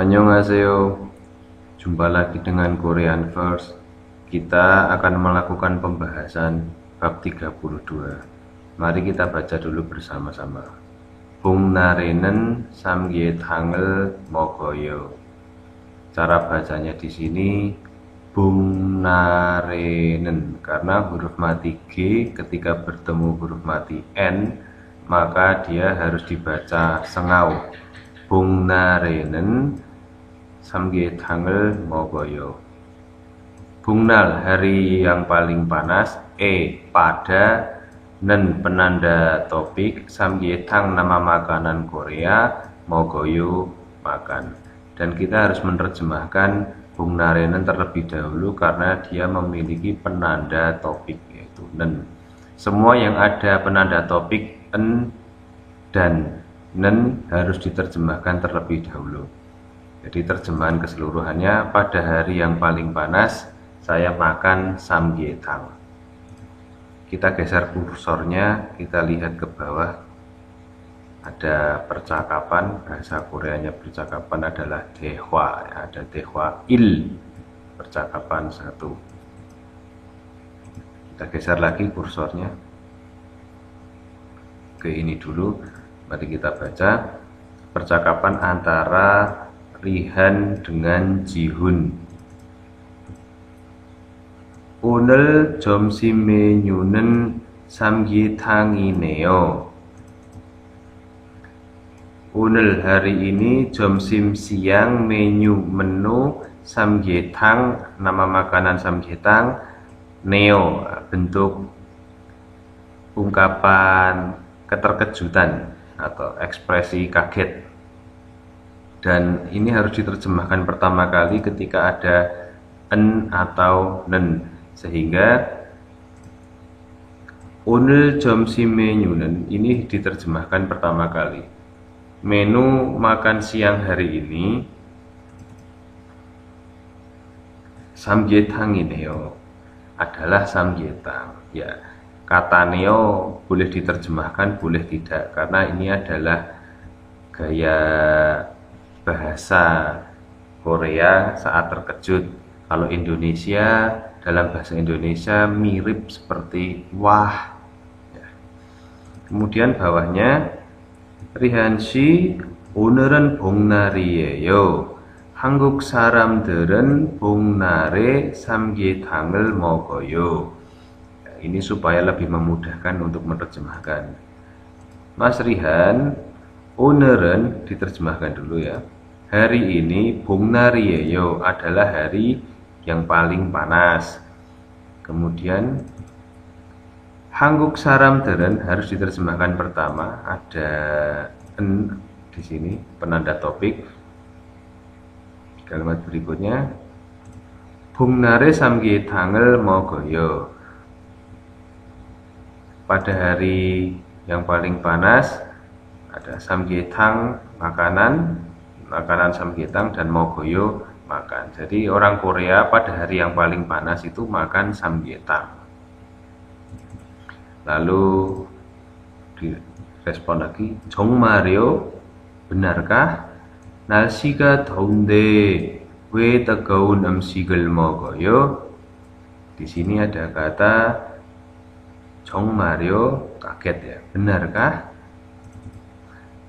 Annyeonghaseyo, jumpa lagi dengan Korean Verse. Kita akan melakukan pembahasan bab 32. Mari kita baca dulu bersama-sama. Bungnarenen samgyetang을 먹어요. Cara bacanya di sini bungnarenen, karena huruf mati G ketika bertemu huruf mati N maka dia harus dibaca sengau. Bungnarenen samgyetang을 먹어요. Bungnal, hari yang paling panas. Pada. Nen, penanda topik. Samgyetang, nama makanan Korea. 먹어요, makan. Dan kita harus menerjemahkan bungnarenen terlebih dahulu karena dia memiliki penanda topik, yaitu nen. Semua yang ada penanda topik en dan nen harus diterjemahkan terlebih dahulu. Jadi terjemahan keseluruhannya, pada hari yang paling panas saya makan samgyetang. Kita geser kursornya, kita lihat ke bawah. Ada percakapan, bahasa Koreanya percakapan adalah dehwa, ada dehwa il, percakapan 1. Kita geser lagi kursornya ke ini dulu. Mari kita baca percakapan antara Rihan dengan Jihun. 오늘 점심 메뉴는 삼계탕이네요. 오늘, hari ini, 점심 siang, menu samgyetang, nama makanan samgyetang. Neo, bentuk ungkapan keterkejutan atau ekspresi kaget. Dan ini harus diterjemahkan pertama kali ketika ada en atau nen, sehingga 오늘 점심 메뉴는 ini diterjemahkan pertama kali. Menu makan siang hari ini samgyetang이네요, adalah samgyetang. Ya, kata neo boleh diterjemahkan, boleh tidak, karena ini adalah gaya bahasa Korea saat terkejut. Kalau Indonesia, dalam bahasa Indonesia mirip seperti wah. Ya. Kemudian bawahnya, Rihan씨, 오늘은 복날이에요. 한국 사람들은 복날에 삼계탕을 먹어요. Ya, ini supaya lebih memudahkan untuk menerjemahkan. Mas Rihan, 오늘은 diterjemahkan dulu ya. Hari ini, 복날이에요, adalah hari yang paling panas. Kemudian 한국 사람들은 harus diterjemahkan pertama, ada en di sini, penanda topik. Kalimat berikutnya, 복날에 삼계탕을 먹어요. Pada hari yang paling panas ada samgyetang, makanan samgyetang, dan 먹어요, makan. Jadi orang Korea pada hari yang paling panas itu makan samgyetang. Lalu direspon lagi, 정말요? benarkah? 날씨가 더운데 왜 뜨거운 음식을 먹어요? Di sini ada kata 정말요, kaget ya, benarkah?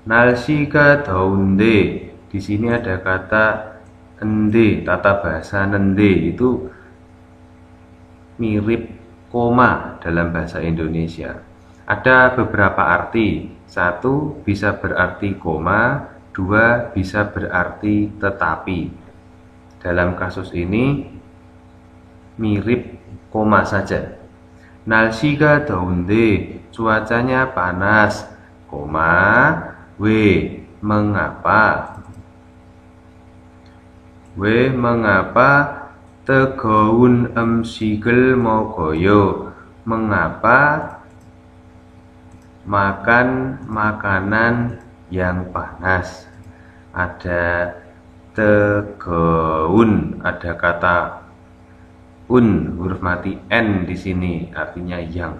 날씨가 더운데, di sini ada kata ende, tata bahasa nende itu mirip koma dalam bahasa Indonesia. Ada beberapa arti. 1 bisa berarti koma, 2 bisa berarti tetapi. Dalam kasus ini mirip koma saja. 날씨가 더운데, cuacanya panas, koma, 왜, mengapa. 왜, mengapa, 뜨거운 음식을 먹어요, mengapa makan makanan yang panas. Ada 뜨거운, ada kata huruf mati n di sini, artinya yang.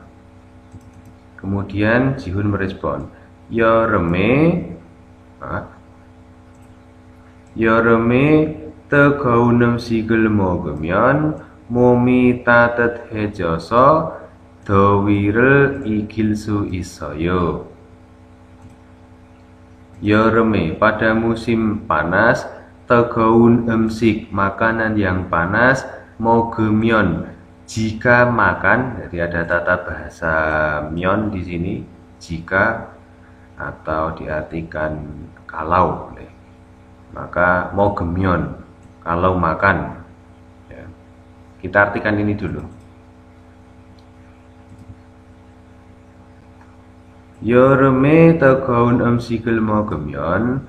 Kemudian Jihun merespon, 여름에 여름에 뜨거운 음식을 먹으면 몸이 따뜻해져서 더위를 이길 수 있어요. 여름에 pada musim panas, 뜨거운 음식 makanan yang panas, 먹으면 jika makan, jadi ada tata bahasa myon di sini, jika atau diartikan kalau, maka 먹으면 kalau makan. Ya. Kita artikan ini dulu. 여름에 뜨거운 음식을 먹으면,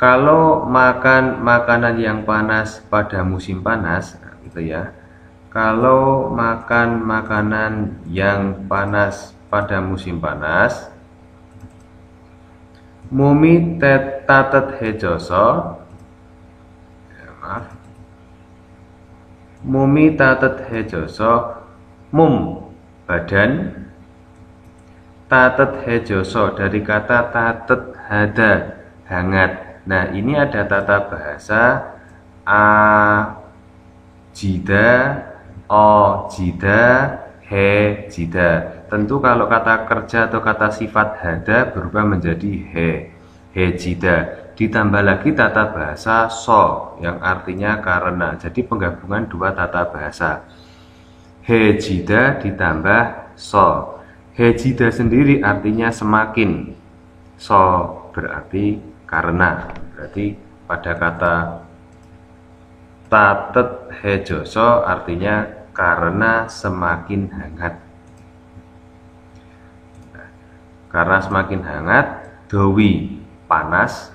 kalau makan makanan yang panas pada musim panas, gitu ya. Kalau makan makanan yang panas pada musim panas, 몸이 따뜻해져서, maaf, 몸이 따뜻해져서, badan, 따뜻해져서 dari kata tatet hada, hangat. Nah, ini ada tata bahasa a jida, o jida, he jida. Tentu kalau kata kerja atau kata sifat hada berubah menjadi he jida. Ditambah lagi tata bahasa so yang artinya karena. Jadi penggabungan dua tata bahasa. He jida ditambah so. He jida sendiri artinya semakin. So berarti karena. Berarti pada kata tatet hejoso artinya karena semakin hangat. Karena semakin hangat, dowi panas,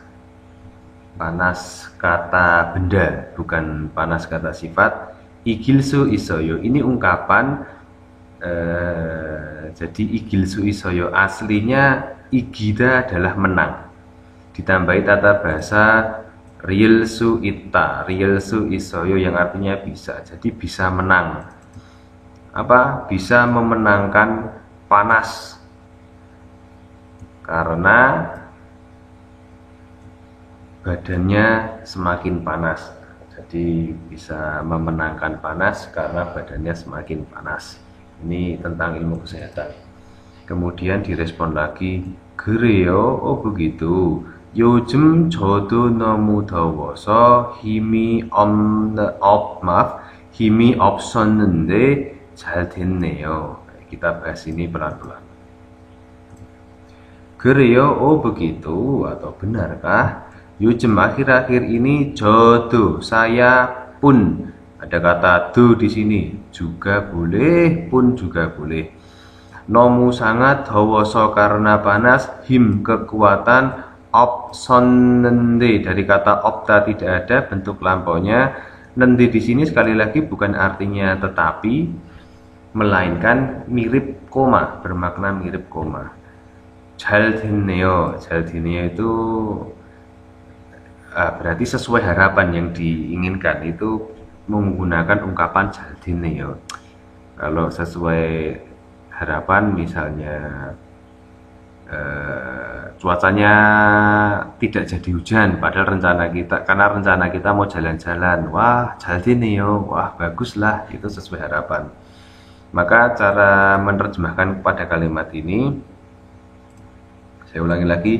panas kata benda, bukan panas kata sifat. Igilsu isoyo, ini ungkapan, jadi igilsu isoyo aslinya igida adalah menang. Ditambahi tata bahasa rielsu ita, rielsu isoyo yang artinya bisa, jadi bisa menang. Apa? Bisa memenangkan panas. Karena badannya semakin panas, jadi bisa memenangkan panas karena badannya semakin panas. Ini tentang ilmu kesehatan. Kemudian direspon lagi, 그래요? begitu. 요즘 저도 너무 더워서 힘이 없었는데 잘 됐네요. Kita bahas ini pelan-pelan. Gereo, begitu atau benarkah? Yujem akhir-akhir ini jodoh saya pun, ada kata do di sini juga boleh, pun juga boleh. Nomu sangat hawoso karena panas, him kekuatan, opson nende dari kata opta tidak ada bentuk lampaunya. Nende di sini sekali lagi bukan artinya tetapi, melainkan mirip koma, bermakna mirip koma. 잘 됐네요. 잘 됐네요 itu berarti sesuai harapan yang diinginkan, itu menggunakan ungkapan 잘 됐네요. Kalau sesuai harapan misalnya cuacanya tidak jadi hujan padahal karena rencana kita mau jalan-jalan, wah 잘 됐네요, wah baguslah, itu sesuai harapan. Maka cara menerjemahkan pada kalimat ini, saya ulangi lagi,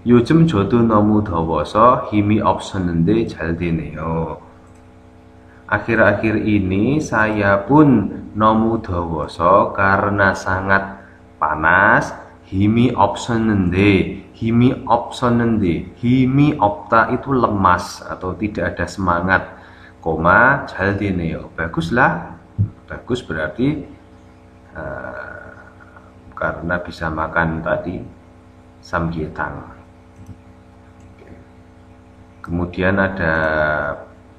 요즘 저도 너무 더워서 힘이 없었는데 잘 되네요. Akhir-akhir ini saya pun 너무 더워서 karena sangat panas, 힘이 없었는데, 힘이 없다 itu lemas atau tidak ada semangat, koma 잘 되네요, baguslah. Bagus berarti karena bisa makan tadi samgyetang. Kemudian ada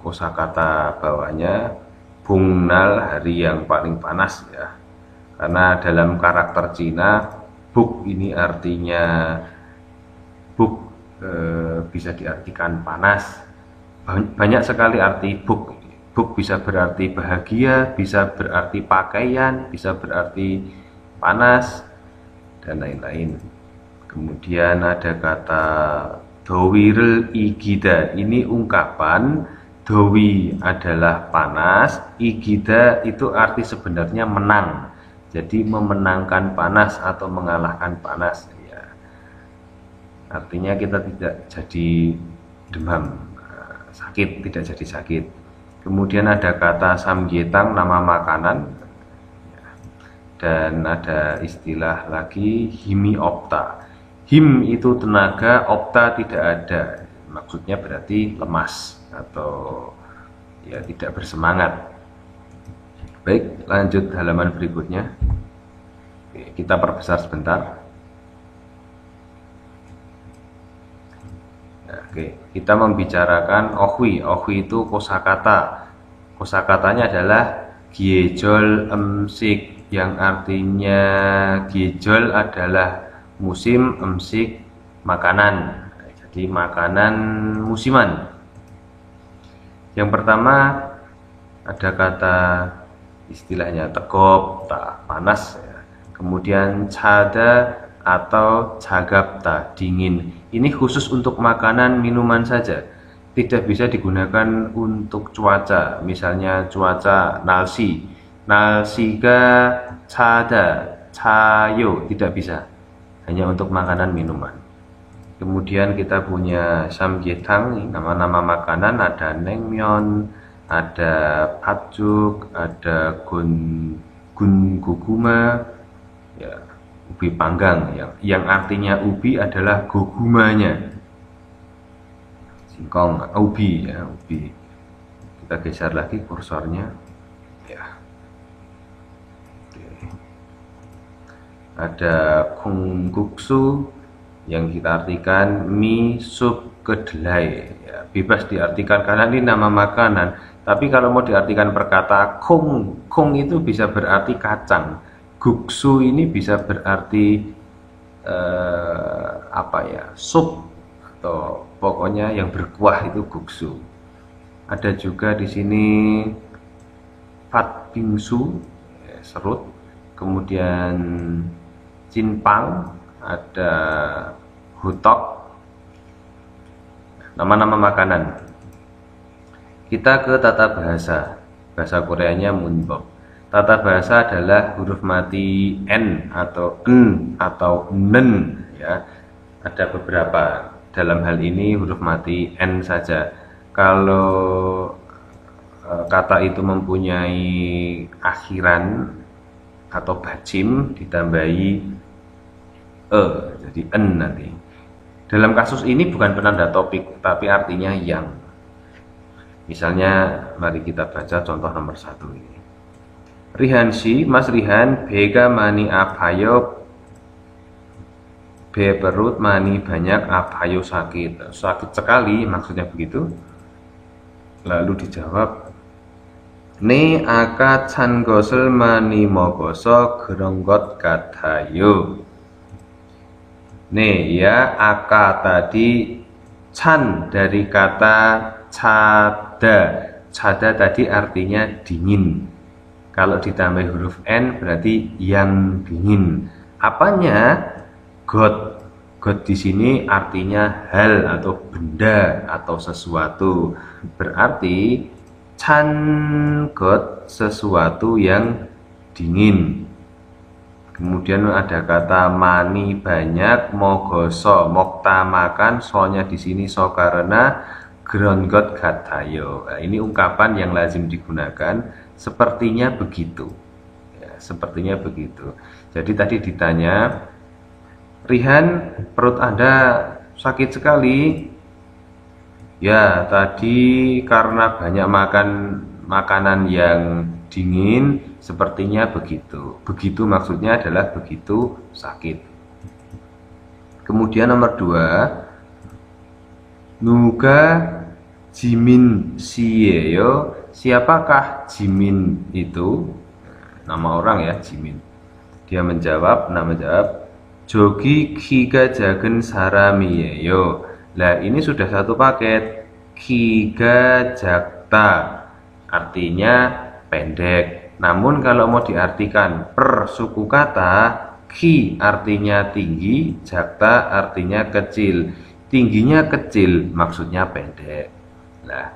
kosakata bawahnya, bungnal, hari yang paling panas ya. Karena dalam karakter Cina, buk ini artinya bisa diartikan panas. Banyak sekali arti buk. Buk bisa berarti bahagia, bisa berarti pakaian, bisa berarti panas dan lain-lain. Kemudian ada kata Dowiril igida, ini ungkapan. Dowi adalah panas, igida itu arti sebenarnya menang. Jadi memenangkan panas atau mengalahkan panas ya. Artinya kita tidak jadi demam, sakit, tidak jadi sakit. Kemudian ada kata samgyetang, nama makanan. Dan ada istilah lagi himiopta. Him itu tenaga, opta tidak ada. Maksudnya berarti lemas atau ya tidak bersemangat. Baik, lanjut halaman berikutnya. Oke, kita perbesar sebentar. Oke, kita membicarakan ohwi. Ohwi itu kosakata. Kosakatanya adalah giejol emsik, yang artinya giejol adalah musim, emsik makanan. Jadi makanan musiman. Yang pertama ada kata istilahnya tegop, tak panas ya. Kemudian cada atau cagapta, dingin. Ini khusus untuk makanan minuman saja, tidak bisa digunakan untuk cuaca. Misalnya cuaca nalsi, nalsiga cada, cayo, tidak bisa, hanya untuk makanan minuman. Kemudian kita punya samgyetang, nama-nama makanan, ada naengmyeon, ada patjuk, ada guguma, ya, ubi panggang, yang artinya ubi adalah gugumanya. Singkong, ubi ya, ubi. Kita geser lagi kursornya. Ya. Oke. Ada kungguksu, yang kita artikan mie sup kedelai ya, bebas diartikan karena ini nama makanan. Tapi kalau mau diartikan perkata kung itu bisa berarti kacang, guksu ini bisa berarti apa ya, sup atau pokoknya yang berkuah itu guksu. Ada juga di sini pat bingsu ya, serut. Kemudian cinpang, ada hutok, nama-nama makanan. Kita ke tata bahasa. Bahasa Koreanya munbok. Tata bahasa adalah huruf mati n atau n atau nen ya. Ada beberapa. Dalam hal ini huruf mati n saja. Kalau kata itu mempunyai akhiran atau bacim ditambahi jadi en nanti. Dalam kasus ini bukan penanda topik, tapi artinya yang. Misalnya, mari kita baca contoh nomor 1 ini. Rihansi, Mas Rihan, bega mani apayo, be perut, mani banyak, apayo sakit. Sakit sekali, maksudnya begitu. Lalu dijawab, ne aka chan gosel mani mogoso geronggot katayo. Ne ya, aka tadi, chan dari kata cada. Cada tadi artinya dingin. Kalau ditambah huruf n berarti yang dingin. Apanya? God. God di sini artinya hal atau benda atau sesuatu. Berarti chan god sesuatu yang dingin. Kemudian ada kata mani banyak, mogoso, mokta makan, soalnya di sini so karena geronggot katayo. Nah, ini ungkapan yang lazim digunakan, sepertinya begitu. Ya, sepertinya begitu. Jadi tadi ditanya, Rihan, perut Anda sakit sekali. Ya, tadi karena banyak makan makanan yang dingin, sepertinya begitu. Begitu maksudnya adalah begitu sakit. Kemudian nomor 2, nuga jimin sieyo, siapakah Jimin itu? Nama orang ya, Jimin. Dia menjawab, jogi kiga jagen saramiyeyo. Lah ini sudah satu paket. Kiga jakta artinya pendek. Namun kalau mau diartikan per suku kata, ki artinya tinggi, jakta artinya kecil. tingginya kecil, maksudnya pendek. Nah,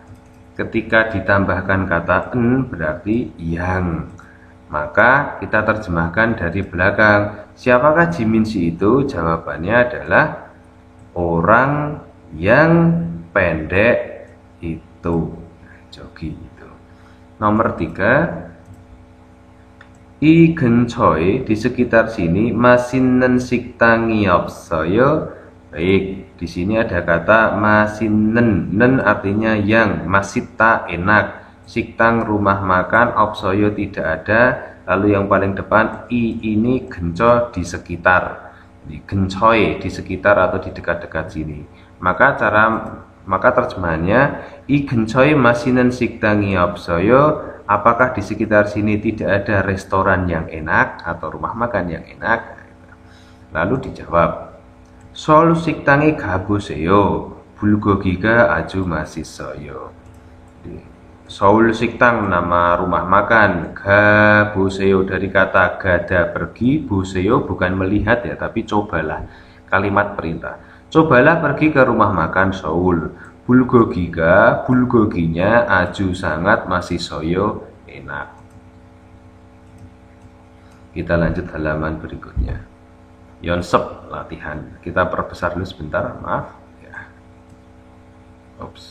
ketika ditambahkan kata en berarti yang. Maka kita terjemahkan dari belakang. Siapakah Jiminsi itu? Jawabannya adalah orang yang pendek itu. Jogi itu. Nomor 3, 이 근처에, di sekitar sini, 맛있는 식당이 없어요. Baik, di sini ada kata 맛있는, nen artinya yang, masita enak, siktang rumah makan, opsoyo tidak ada, lalu yang paling depan i ini genco di sekitar, di gencoy di sekitar atau di dekat-dekat sini. Maka terjemahannya i gencoy masinen siktangi opsoyo, apakah di sekitar sini tidak ada restoran yang enak atau rumah makan yang enak? Lalu dijawab 서울 식당에 가보세요. 불고기가 아주 맛있어요. Seoul Siktang nama rumah makan. Gaboseyo dari kata gada pergi, boseyo bukan melihat ya, tapi cobalah, kalimat perintah. Cobalah pergi ke rumah makan Seoul. Bulgogiga, bulgoginya aju sangat, masih soyo enak. Kita lanjut halaman berikutnya. Yonsep latihan. Kita perbesar dulu sebentar, maaf ya. Oke.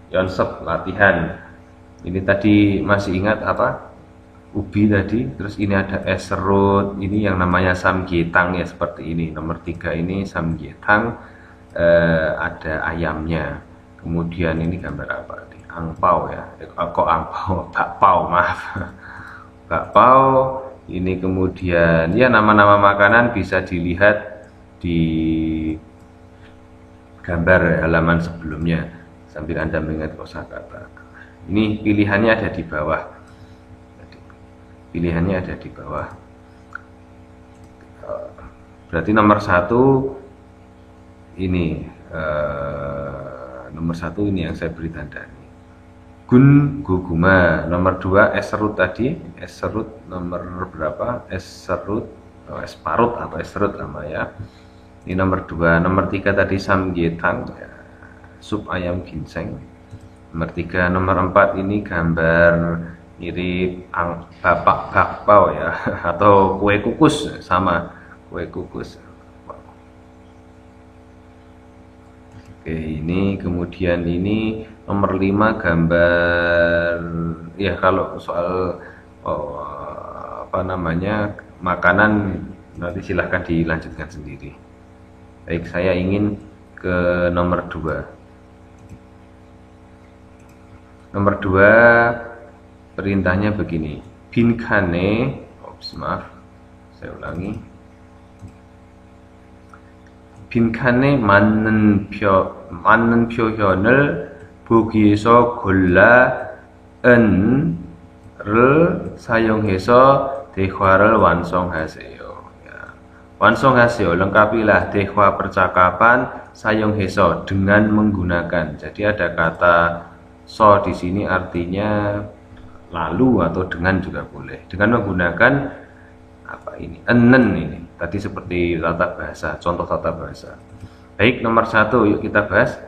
Yonsep latihan. Ini tadi masih ingat apa? Ubi tadi, terus ini ada es serut, ini yang namanya samgyetang ya, seperti ini. Nomor 3 ini samgyetang, ada ayamnya. Kemudian ini gambar apa? Angpau ya, kok angpau, bakpao, maaf. Bakpao, ini kemudian ya nama-nama makanan bisa dilihat di gambar halaman sebelumnya sambil Anda mengingat kosakata. Ini pilihannya ada di bawah. Pilihannya ada di bawah. Berarti nomor 1 ini, nomor 1 ini yang saya beri tanda. Gun guguma. Nomor 2 es serut tadi. Es serut nomor berapa? Es serut, es parut atau es serut nama ya. Ini nomor 2. Nomor 3 tadi samgyetang ya, sup ayam ginseng. Nomor 3. Nomor 4 ini gambar mirip bapak bakpao ya, atau kue kukus, sama kue kukus. Oke, ini kemudian ini nomor 5 gambar ya, kalau soal apa namanya makanan nanti silahkan dilanjutkan sendiri. Baik, saya ingin ke nomor 2. Nomor 2 perintahnya begini. Binkane, maaf, saya ulangi. 빈칸에 맞는 표현을 보기에서 골라 은를 사용해서 대화를 완성하세요. Ya. 완성하세요, lengkapilah 대화 percakapan, 사용해서 dengan menggunakan. Jadi ada kata so di sini artinya lalu atau dengan juga boleh. Dengan menggunakan apa ini? Enen ini. Tadi seperti tata bahasa, contoh tata bahasa. Baik, nomor 1 yuk kita bahas.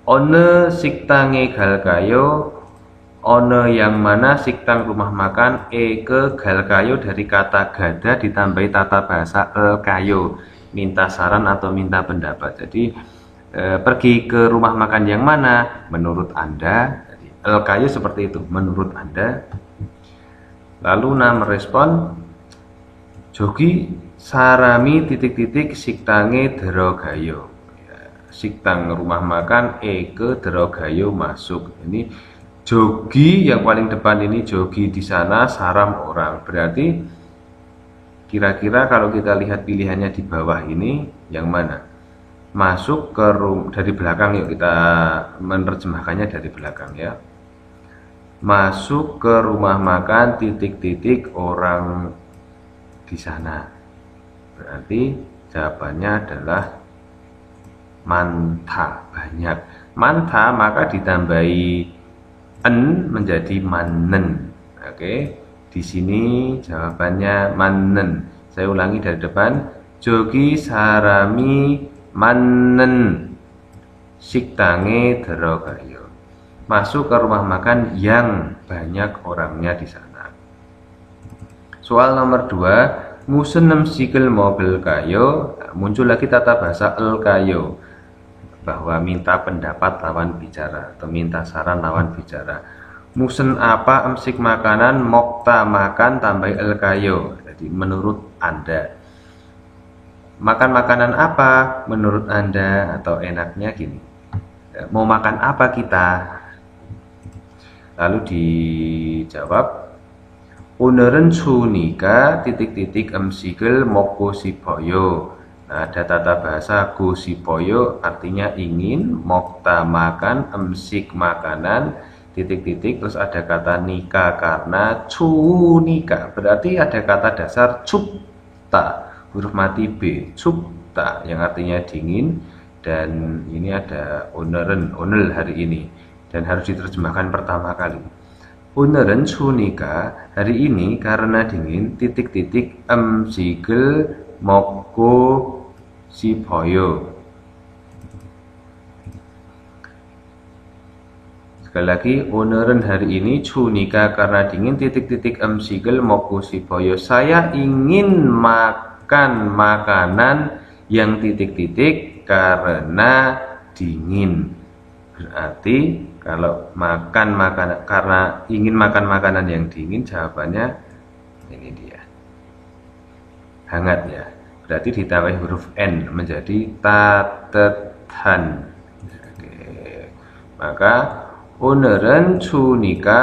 One siktange galkayo. One yang mana siktang rumah makan. Ke galkayo dari kata gada ditambahi tata bahasa elkayo. Minta saran atau minta pendapat. Jadi pergi ke rumah makan yang mana? Menurut Anda. Elkayo seperti itu, menurut Anda. Lalu merespon, jogi sarami titik-titik siktange derogayo ya, siktang rumah makan ke derogayo masuk. Ini jogi yang paling depan ini, jogi di sana, saram orang. Berarti kira-kira kalau kita lihat pilihannya di bawah ini yang mana? Masuk ke dari belakang, yuk kita menerjemahkannya dari belakang ya. Masuk ke rumah makan titik-titik orang di sana. Berarti jawabannya adalah manta, banyak. Manta maka ditambahi en menjadi manen. Oke, di sini jawabannya manen. Saya ulangi dari depan. jogi sarami mannen siktange derogayo. Masuk ke rumah makan yang banyak orangnya di sana. Soal nomor 2, musenem sikil mobil kayo. Muncul lagi tata bahasa el kayo, bahwa minta pendapat lawan bicara atau minta saran lawan bicara. Musen apa emsik makanan mokta makan tambah el kayo. Jadi menurut Anda. Makan makanan apa menurut Anda, atau enaknya gini. Mau makan apa kita? Lalu dijawab, o늘은 추우니까 titik-titik emsigel moko siboyo. Nah, ada tata bahasa go siboyo artinya ingin, mokta makan, emsik makanan, titik-titik, terus ada kata nika karena cunika, berarti ada kata dasar cupta, huruf mati B, cupta yang artinya dingin, dan ini ada o늘은, 오늘 hari ini, dan harus diterjemahkan pertama kali. 오늘은 추우니까 hari ini karena dingin, titik-titik emsigel 먹고 싶어요. Sekali lagi, o늘은 hari ini, 추우니까 karena dingin, titik-titik emsigel 먹고 싶어요. Saya ingin makan makanan yang titik-titik karena dingin. Berarti kalau makan makanan karena ingin makan makanan yang dingin, jawabannya ini dia, hangat ya. Berarti ditambah huruf N menjadi tatetan. Oke. Maka o늘은 추우니까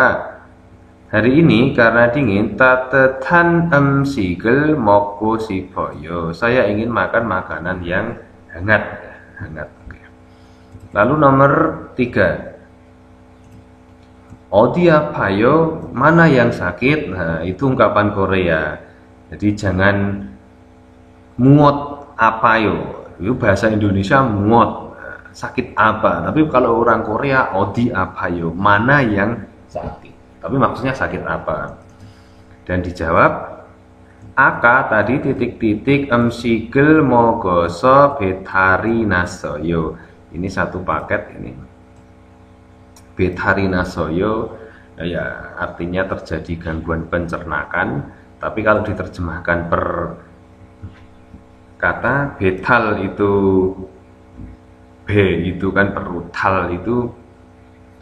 hari ini karena dingin, tatetan emsigel 먹고 싶어요. Saya ingin makan makanan yang hangat, hangat. Lalu nomor 3, 어디 아파요? Mana yang sakit? Nah, itu ungkapan Korea. Jadi jangan muot apayo. Itu bahasa Indonesia muot, sakit apa. Tapi kalau orang Korea, 어디 아파요? Mana yang sakit. Tapi maksudnya sakit apa. Dan dijawab, Aka tadi titik-titik emsigel mogoso betari nasoyo. Ini satu paket ini. Betari nasoyo ya artinya terjadi gangguan pencernakan, tapi kalau diterjemahkan per kata, betal itu B itu kan perut, tal itu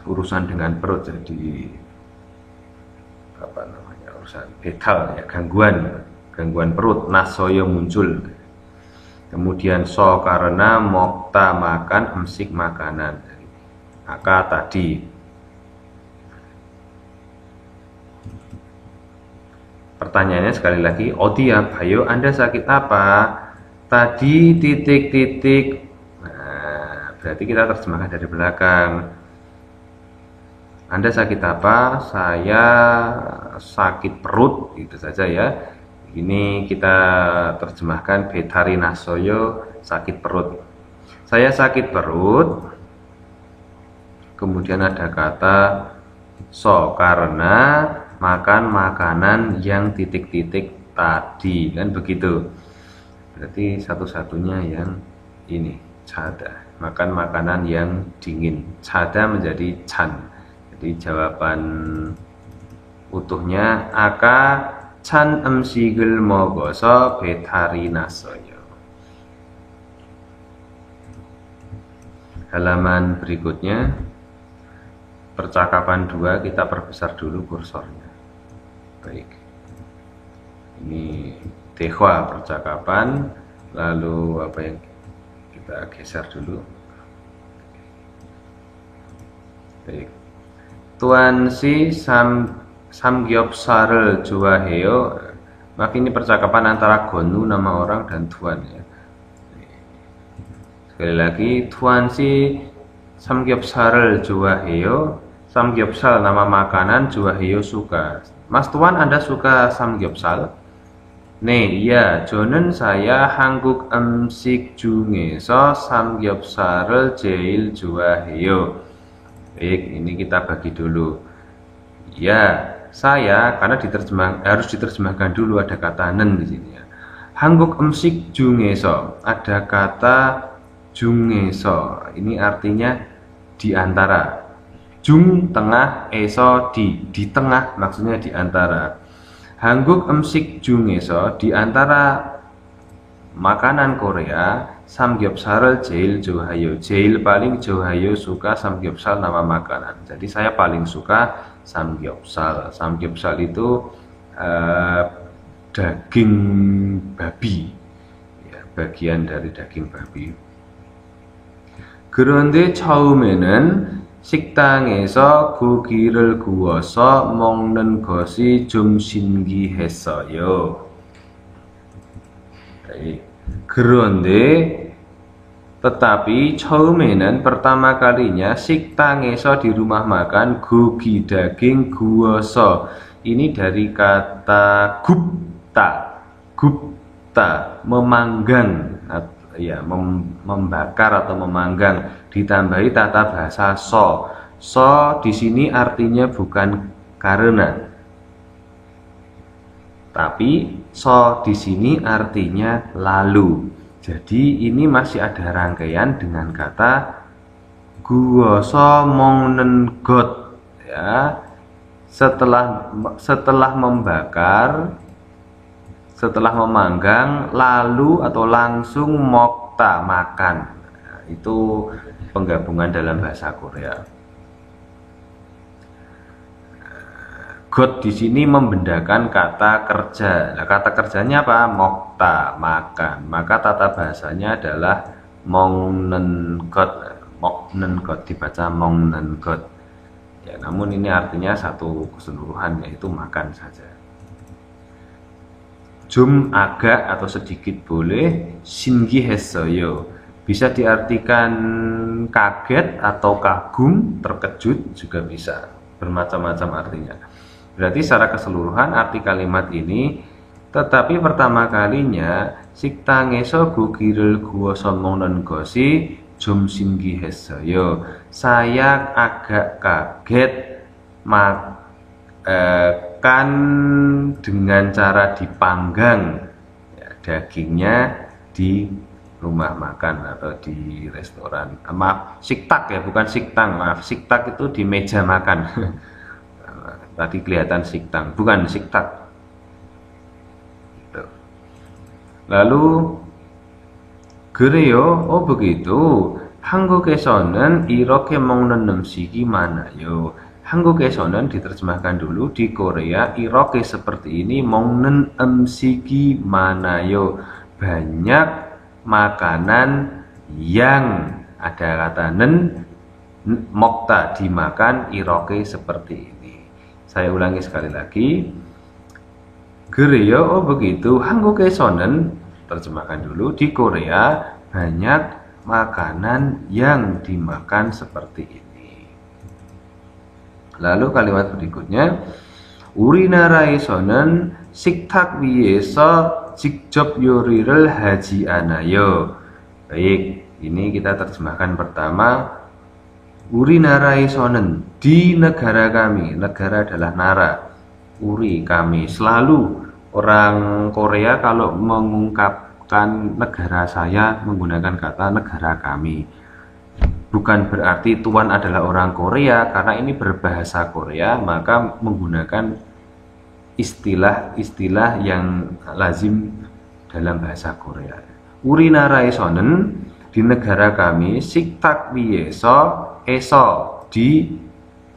urusan dengan perut, jadi apa namanya, urusan betal ya, gangguan perut. Nasoyo muncul, kemudian so karena mokta makan, emsik makanan. Maka tadi pertanyaannya sekali lagi, 어디 아파요? Anda sakit apa? Tadi titik-titik. Nah, berarti kita terjemahkan dari belakang. Anda sakit apa? Saya sakit perut, itu saja ya. Ini kita terjemahkan betari nasoyo, sakit perut. Saya sakit perut. Kemudian ada kata so karena makan makanan yang titik-titik tadi, kan begitu. Berarti satu-satunya yang ini, chada, makan makanan yang dingin. Chada menjadi chan. Jadi jawaban utuhnya aka chan emsigel mogoso betari nasoyo. Halaman berikutnya, percakapan 2, kita perbesar dulu kursornya. Baik, ini dehwa percakapan, lalu apa yang kita geser dulu. Baik, Tuan si samgyeopsal을 좋아해요. Maka ini percakapan antara Gonu, nama orang, dan Tuan ya. Sekali lagi, Tuan si samgyeopsal을 좋아해요. Samgyeopsal nama makanan, 좋아해요 suka. Mas Tuan, Anda suka samgyeopsal? 네, iya. 저는 saya 한국 음식 중에서 samgyeopsal을 제일 좋아해요. Baik, ini kita bagi dulu. Ya, saya, karena harus diterjemahkan dulu, ada kata nen di sini ya. Hangguk emsik jungeso, ada kata jungeso, ini artinya di antara. Jung tengah, eso di tengah, maksudnya di antara. Hangguk emsik jungeso, di antara makanan Korea, samgyeopsal을 제일 좋아해요. 제일 paling 좋아해요, suka samgyeopsal nama makanan. Jadi saya paling suka samgyeopsal. Samgyeopsal itu daging babi, ya, bagian dari daging babi. 그런데 처음에는 식당에서 고기를 구워서 먹는 것이 좀 신기했어요. 그런데 tetapi 처음에는 pertama kalinya 식당에서 di rumah makan gogi daging guoso, ini dari kata gupta memanggang, ya, membakar atau memanggang, ditambahi tata bahasa so di sini artinya bukan karena, tapi so di sini artinya lalu. Jadi ini masih ada rangkaian dengan kata guoso mongnen got, ya. Setelah membakar, setelah memanggang, lalu atau langsung mokta makan. Nah, itu penggabungan dalam bahasa Korea. God di sini membedakan kata kerja. Nah, kata kerjanya apa? Mokta, makan. Maka tata bahasanya adalah mongnenggot. Mongnenggot dibaca mongnenggot. Ya, namun ini artinya satu keseluruhan, yaitu makan saja. 좀 agak atau sedikit boleh, 신기했어요. Bisa diartikan kaget atau kagum, terkejut juga bisa. Bermacam-macam artinya. Berarti secara keseluruhan arti kalimat ini, tetapi pertama kalinya 식당에서 고기를 구워서 먹는 것이 좀 신기했어요. Saya agak kaget makan dengan cara dipanggang, ya, dagingnya di rumah makan atau di restoran. Maaf, siktak ya, bukan siktang. Maaf, siktak itu di meja makan. Tadi kelihatan siktang, bukan siktak. Lalu 그래요, oh begitu. 한국에서는 이렇게 먹는 음식이 많아요. 한국에서는 diterjemahkan dulu, di Korea 이렇게 seperti ini, 먹는 음식이 많아요. Banyak makanan yang, ada kata nen, mokta dimakan, iroke seperti ini. Saya ulangi sekali lagi. 그래요, oh begitu. 한국에서는, terjemahkan dulu, di Korea banyak makanan yang dimakan seperti ini. Lalu kalimat berikutnya, 우리나라에서는 식탁 위에서 직접 요리를 하지 않아요. Baik, ini kita terjemahkan pertama. 우리나라에서는, di negara kami, negara adalah nara, uri kami. Selalu orang Korea kalau mengungkapkan negara saya menggunakan kata negara kami. Bukan berarti tuan adalah orang Korea, karena ini berbahasa Korea, maka menggunakan istilah-istilah yang lazim dalam bahasa Korea. 우리나라에서는, di negara kami, 식탁 위에서, eso di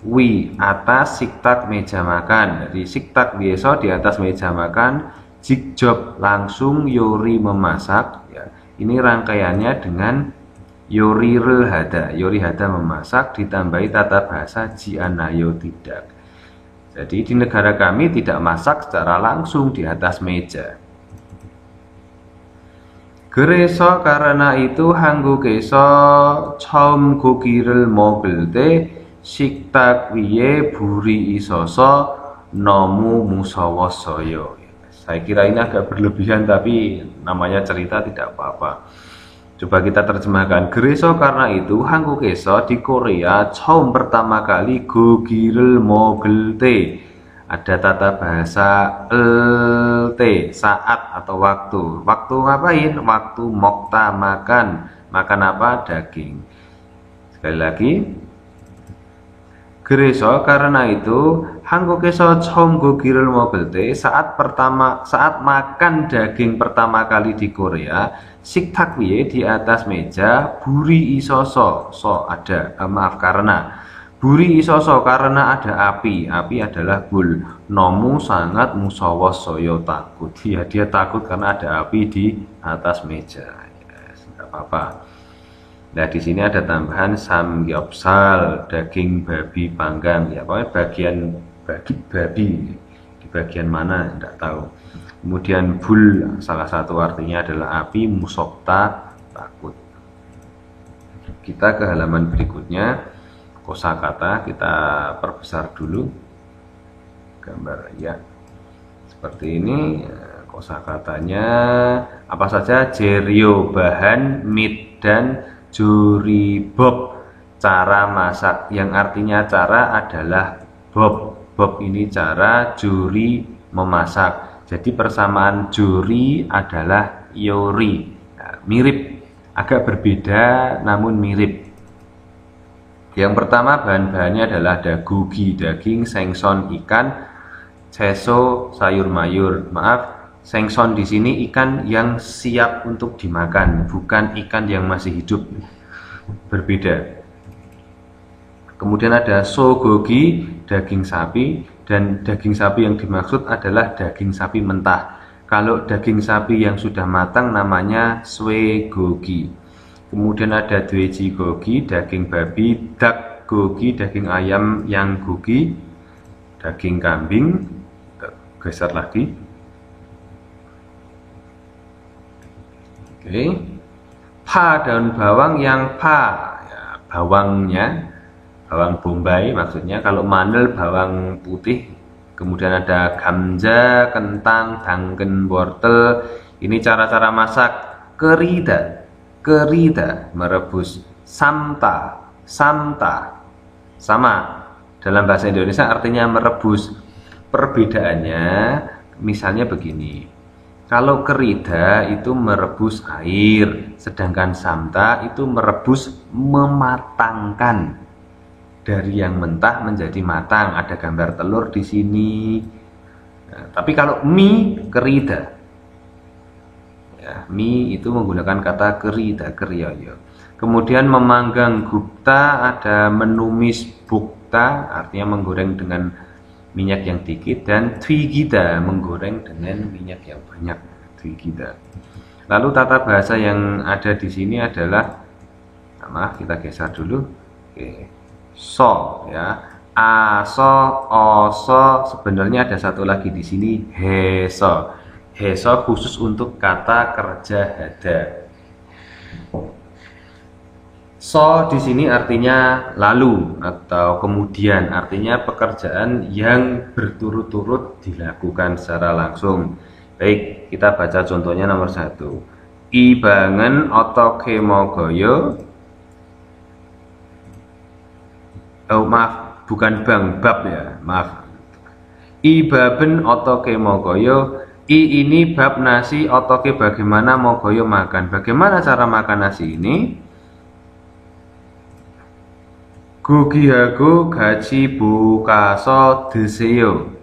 wi atas, siktak meja makan. Jadi siktak 위에서 di atas meja makan, 직접 langsung, yori memasak, ya. Ini rangkaiannya dengan yoriril hada, yori hada memasak, ditambahi tata bahasa jianayo tidak. Jadi di negara kami tidak masak secara langsung di atas meja. 그래서 karena itu 한국에서 처음 고기를 먹을 때 식탁 위에 불이 있어서 너무 무서웠어요. Saya kira ini agak berlebihan, tapi namanya cerita tidak apa-apa. Coba kita terjemahkan. 그래서 karena itu 한국에서, di Korea, 처음 pertama kali 고기를 먹을 때, Ada tata bahasa LT, saat atau waktu. Waktu ngapain? Waktu mokta, makan. Makan apa? Daging. Sekali lagi, Gereso karena itu 한국에서 처음 고기를 먹을 때 saat makan daging pertama kali di Korea, 식탁 위에 di atas meja 불이 있어서 karena 불이 있어서 karena ada api. Api adalah bul. 너무 sangat 무서웠어요, takut. Dia takut karena ada api di atas meja. Yes, enggak apa-apa. Nah, di sini ada tambahan samgyeopsal, daging babi panggang. Ya, pokoknya babi di bagian mana tidak tahu. Kemudian bul, salah satu artinya adalah api, musokta, takut. Kita ke halaman berikutnya. Kosakata kita perbesar dulu gambar ya. Seperti ini kosakatanya apa saja? Jerio bahan, meat dan juribob cara masak, yang artinya cara adalah bob. Bob ini cara, juri memasak. Jadi persamaan juri adalah yori. Nah, mirip, agak berbeda namun mirip. Yang pertama bahan-bahannya adalah ada gogi daging, sengson ikan, ceso sayur mayur. Maaf, sengson di sini ikan yang siap untuk dimakan, bukan ikan yang masih hidup. Berbeda. Kemudian ada sogogi daging sapi, dan daging sapi yang dimaksud adalah daging sapi mentah. Kalau daging sapi yang sudah matang namanya swegogi. Kemudian ada dweji gogi, daging babi, dak gogi, daging ayam yang gogi, daging kambing, geser lagi. Oke. Pa daun bawang yang ya, bawangnya, bawang bombay maksudnya. Kalau mandel bawang putih. Kemudian ada gamja, kentang, danggen, wortel. Ini cara-cara masak. Kerida merebus, samta sama dalam bahasa Indonesia artinya merebus. Perbedaannya misalnya begini, kalau kerida itu merebus air, sedangkan samta itu merebus, mematangkan dari yang mentah menjadi matang. Ada gambar telur di sini. Nah, tapi kalau mie kerida, ya, mie itu menggunakan kata kerida, kerioyo. Kemudian memanggang gupta, ada menumis bukta, artinya menggoreng dengan minyak yang dikit, dan twigida, menggoreng dengan minyak yang banyak, twigida. Lalu tata bahasa yang ada di sini adalah, maaf kita geser dulu. Oke. So ya, aso, oso, sebenarnya ada satu lagi di sini, heso. Heso khusus untuk kata kerja hada. So di sini artinya lalu atau kemudian, artinya pekerjaan yang berturut-turut dilakukan secara langsung. Baik, kita baca contohnya nomor 1. Ibangen 어떻게 먹어요? Oh maaf, bukan bang, bab ya, maaf. Ibaben 어떻게 먹어요? I ini bab nasi, otoke bagaimana, mogoyo makan. Bagaimana cara makan nasi ini? Gugihago gaji bukaso deseo.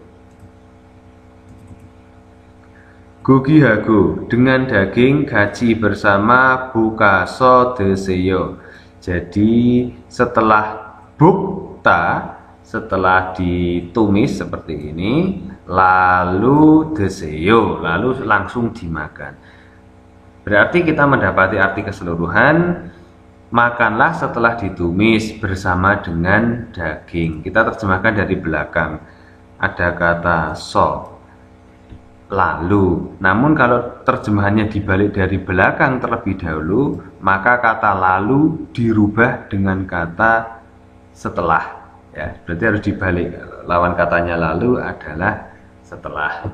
Gugihago dengan daging, gaji bersama, bukaso deseo. Jadi setelah bukta, setelah ditumis seperti ini, lalu deseo, lalu langsung dimakan. Berarti kita mendapati arti keseluruhan, makanlah setelah ditumis bersama dengan daging. Kita terjemahkan dari belakang. Ada kata so, lalu. Namun kalau terjemahannya dibalik dari belakang terlebih dahulu, maka kata lalu dirubah dengan kata setelah. Ya, berarti harus dibalik. Lawan katanya lalu adalah setelah.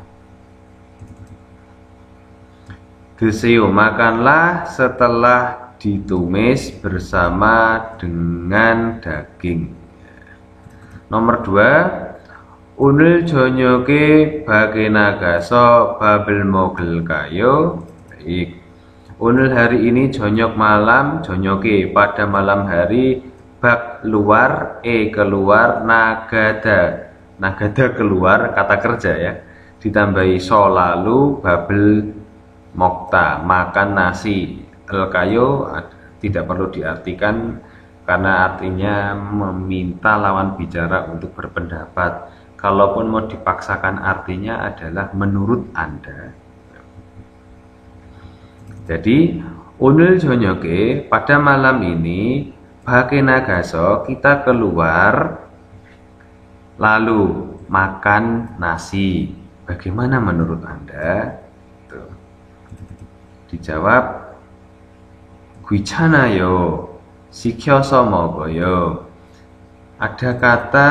Deseo, makanlah setelah ditumis bersama dengan daging. Nomor 2, Unil jonyoke bakenagaso babel mogel kayo. Baik. Unil hari ini jonyok malam, jonyoke pada malam hari, bak luar, keluar, nagada keluar, kata kerja ya. Ditambahi so lalu, babel mokta, makan nasi. El kayo tidak perlu diartikan karena artinya meminta lawan bicara untuk berpendapat. Kalaupun mau dipaksakan artinya adalah menurut Anda. Jadi unil jonyoke pada malam ini bakenagaso kita keluar lalu makan nasi. Bagaimana menurut Anda? Tuh. Dijawab 귀찮아요. 시켜서 먹어요. Ada kata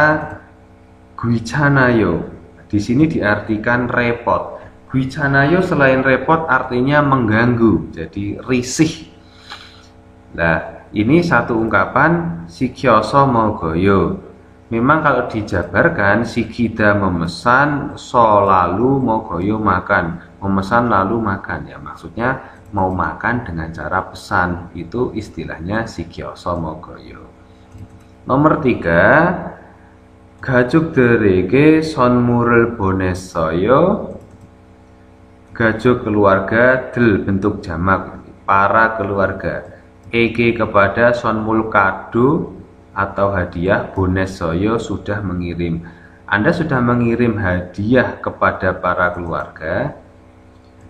귀찮아요. Di sini diartikan repot. 귀찮아요 selain repot artinya mengganggu, jadi risih. Nah, ini satu ungkapan 시켜서 먹어요. Memang kalau dijabarkan sikida memesan, so lalu 먹어요 makan. Memesan lalu makan ya, maksudnya mau makan dengan cara pesan, itu istilahnya sikyoso mogoyo. Nomor 3, 가족들에게 선물을 보냈어요. 가족 keluarga, del bentuk jamak, para keluarga. Ege kepada, sonmul kado atau hadiah, bonesoyo sudah mengirim. Anda sudah mengirim hadiah kepada para keluarga.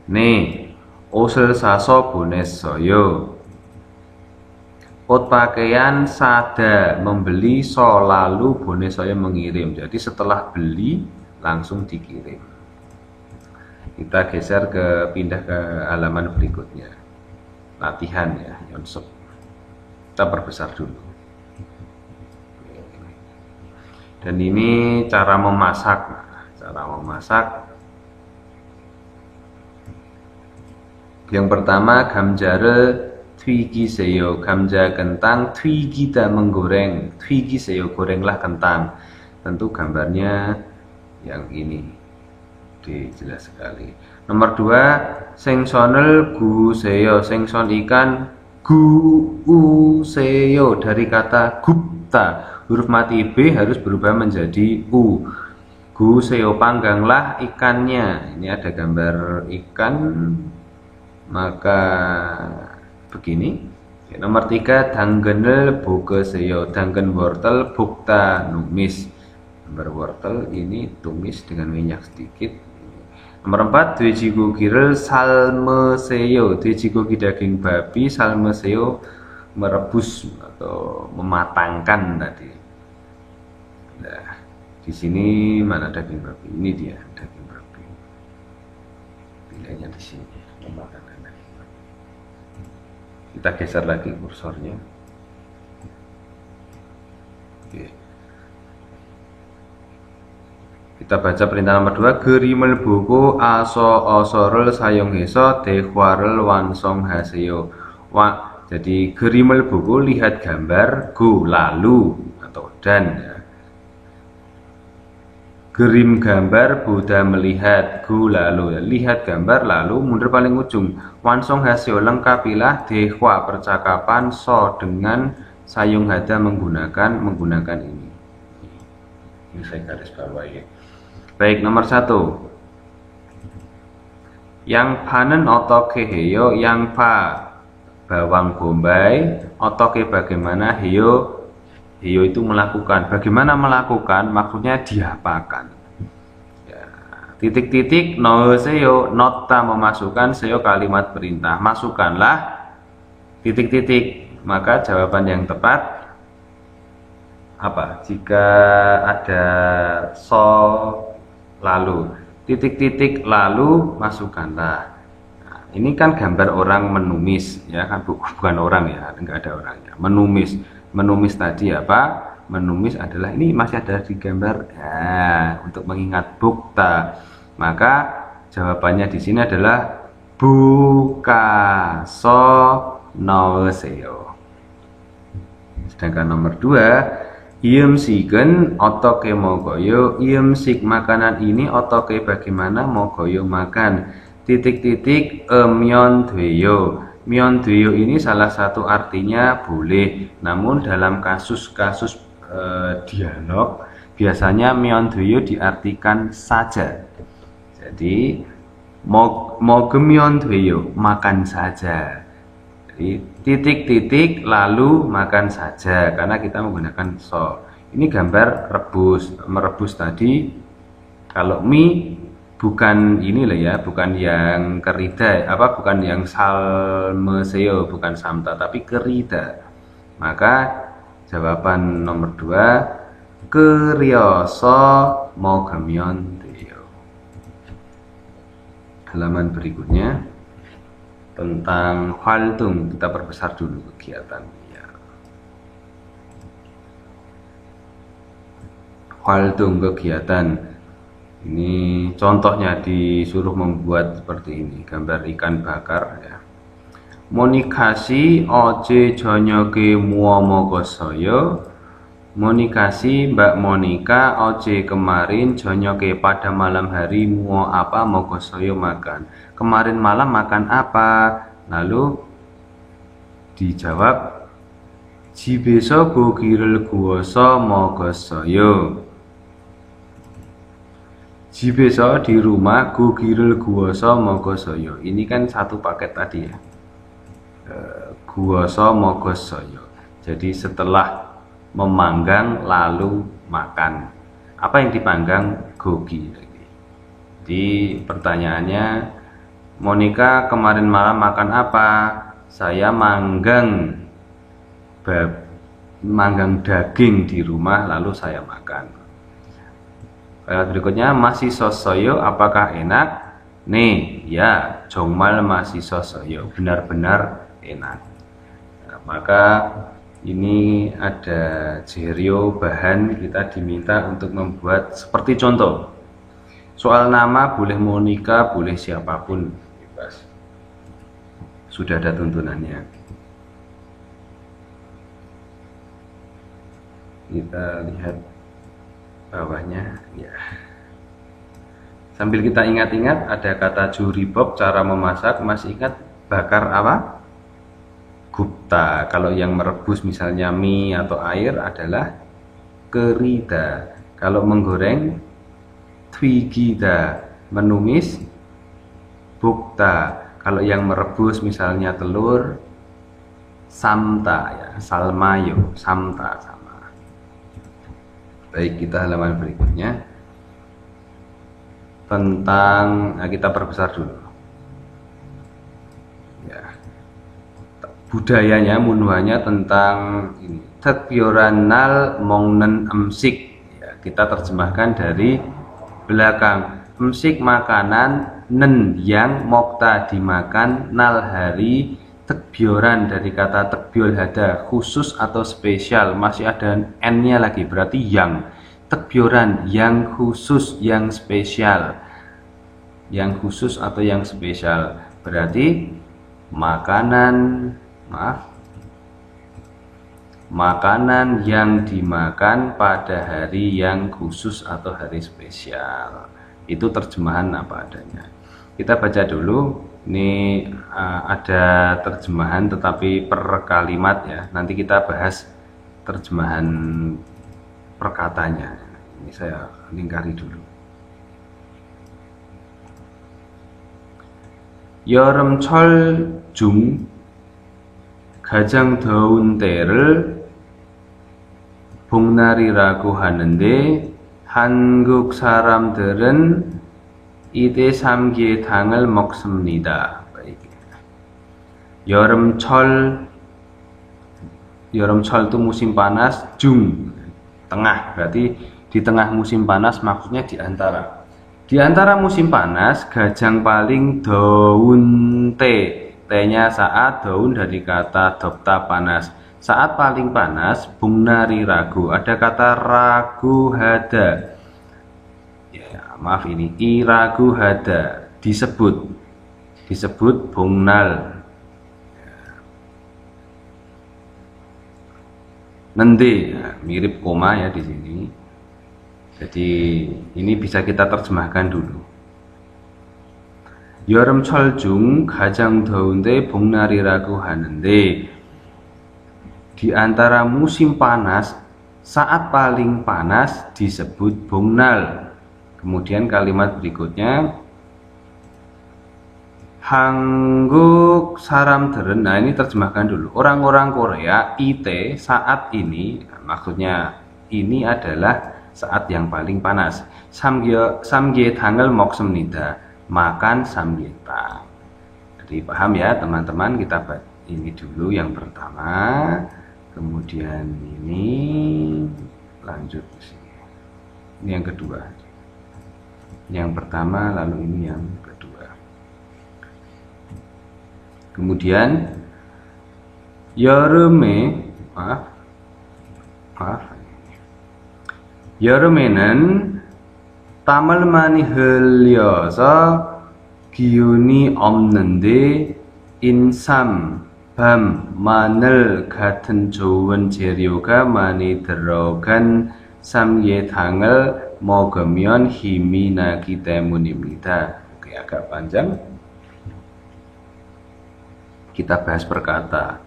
Nih, 옷을 사서 보냈어요. Pot pakaian sada, membeli, so lalu bonesoyo mengirim. Jadi setelah beli langsung dikirim. Kita geser pindah ke halaman berikutnya. Latihan ya, Yonsep. Kita perbesar dulu. Dan ini cara memasak. Yang pertama, 감자를 튀기세요. 감자 kentang, 튀기다 menggoreng. 튀기세요, gorenglah kentang. Tentu gambarnya yang ini. Jelas sekali. Nomor 2, 생선을 구우세요. 생선 ikan, 구우세요 dari kata gupta. Huruf mati B harus berubah menjadi U. 구우세요, pangganglah ikannya. Ini ada gambar ikan. Maka begini. Nomor 3, 당근을 볶으세요. 당근 wortel, 볶다 numis. Gambar wortel ini tumis dengan minyak sedikit. Nomor 4, 돼지고기를 삶으세요. 돼지고기 daging babi, 삶으세요 merebus atau mematangkan tadi. Nah, di sini mana daging babi? Ini dia daging babi. Pilihannya di sini. Mematangkan. Kita geser lagi kursornya. Oke. Kita baca perintah nomor 2. 그림을 보고 어서를 사용해서 대화를 완성하세요. Jadi 그림을 보고 lihat gambar, go lalu atau dan ya. Gerim gambar, boda melihat, go lalu, lihat gambar lalu mundur paling ujung. Wansong hasil lengkapilah dehwa percakapan so dengan sayung hada menggunakan ini. Ini saya garis bawahi. Baik, nomor 1. Yang panen otoke heyo, yang pa bawang bombay, otoke bagaimana, heyo itu melakukan. Bagaimana melakukan? Maksudnya diapakan. Ya, titik-titik noseyo, nota memasukkan, seyo kalimat perintah. Masukkanlah titik-titik. Maka jawaban yang tepat apa? Jika ada so lalu titik-titik lalu masukkanlah. Nah, ini kan gambar orang menumis ya kan, bukan orang ya, enggak ada orangnya. Menumis tadi apa? Menumis adalah ini masih ada di gambar ya, untuk mengingat bukta. Maka jawabannya di sini adalah bukaso noseyo. Sedangkan nomor 2, Yemsiken otoke mogoyo, yemsik makanan ini otoke bagaimana mogoyo makan. Titik-titik myon dweyo. Myon dweyo ini salah satu artinya boleh, namun dalam kasus-kasus dialog biasanya myon dweyo diartikan saja. Jadi mogemyon dweyo, makan saja. Jadi titik-titik lalu makan saja, karena kita menggunakan so. Ini gambar rebus, merebus tadi. Kalau mie bukan ini lah ya, bukan yang kerida, bukan yang salmeseo, bukan samta, tapi kerida. Maka jawaban nomor 2, kerioso mogemyon dweyo. Halaman berikutnya tentang 활동, kita perbesar dulu kegiatan ya. 활동 kegiatan ini contohnya disuruh membuat seperti ini, gambar ikan bakar ya. Monikasi oje jonyoke muo mogosoyo. Monikasi Mbak Monika oje kemarin jonyoke pada malam hari muo apa mogosoyo makan. Kemarin malam makan apa? Lalu dijawab jibeso gogirel guoso mogosoyo. Jibeso di rumah, gogirel guoso mogosoyo. Ini kan satu paket tadi ya. Guoso mogosoyo. Jadi setelah memanggang lalu makan. Apa yang dipanggang? Gogi. Jadi pertanyaannya, Monika kemarin malam makan apa? Saya manggang daging di rumah lalu saya makan. Berikutnya, masih sosoyo apakah enak? Nih, ya, 정말 masih sosoyo, benar-benar enak. Nah, maka ini ada jerio bahan, kita diminta untuk membuat seperti contoh. Soal nama boleh Monika, boleh siapapun, bebas. Sudah ada tuntunannya. Kita lihat bawahnya ya. Sambil kita ingat-ingat, ada kata juribop, cara memasak. Masih ingat bakar apa? Gupta. Kalau yang merebus misalnya mie atau air adalah kerida. Kalau menggoreng twigida. Menumis bukta. Kalau yang merebus misalnya telur samta ya, salmayo, samta sama. Baik, kita halaman berikutnya tentang, nah kita perbesar dulu ya, budayanya, munuhanya tentang ini, tekbioranal mongnen emsik ya, kita terjemahkan dari belakang. Emsik makanan, nen yang, mokta dimakan, nal hari, tekbioran dari kata tekbiol hada, khusus atau spesial, masih ada n-nya lagi, berarti yang. Tekbioran yang khusus, yang spesial, yang khusus atau yang spesial, berarti makanan yang dimakan pada hari yang khusus atau hari spesial. Itu terjemahan apa adanya. Kita baca dulu. Ini ada terjemahan tetapi per kalimat ya. Nanti kita bahas terjemahan perkatanya. Ini saya lingkari dulu. 여름철 중 가장 더운 때를 복날이라고 하는데 한국 사람들은 이때 삼계탕을 먹습니다. 여름철 itu musim panas, jung tengah, berarti di tengah musim panas, maksudnya di antara musim panas, gajang paling daun T-nya saat, daun dari kata dopta panas. Saat paling panas, bungnari ragu, ada kata ragu hada ya, maaf ini iragu hada, disebut bungnal. Nende, nah, mirip koma ya di sini. Jadi ini bisa kita terjemahkan dulu. 여름철 중 가장 더운데 복날이라고 하는데, di antara musim panas, saat paling panas disebut 복날. Kemudian kalimat berikutnya, 한국 사람들은, nah ini terjemahkan dulu. Orang-orang Korea, IT saat ini, maksudnya ini adalah saat yang paling panas. 삼계탕을 먹습니다. Makan samgyetang. Jadi paham ya teman-teman, kita ini dulu yang pertama, kemudian ini lanjut ke sini. Ini yang kedua. Yang pertama lalu ini yang kedua. Kemudian 여름에는 땀을 많이 흘려서 기운이 없는데 인삼, 밤, 마늘 같은 좋은 재료가 많이 들어간 삼계탕을 먹으면 힘이 나기 때문입니다. Oke, agak panjang. Kita bahas per kata.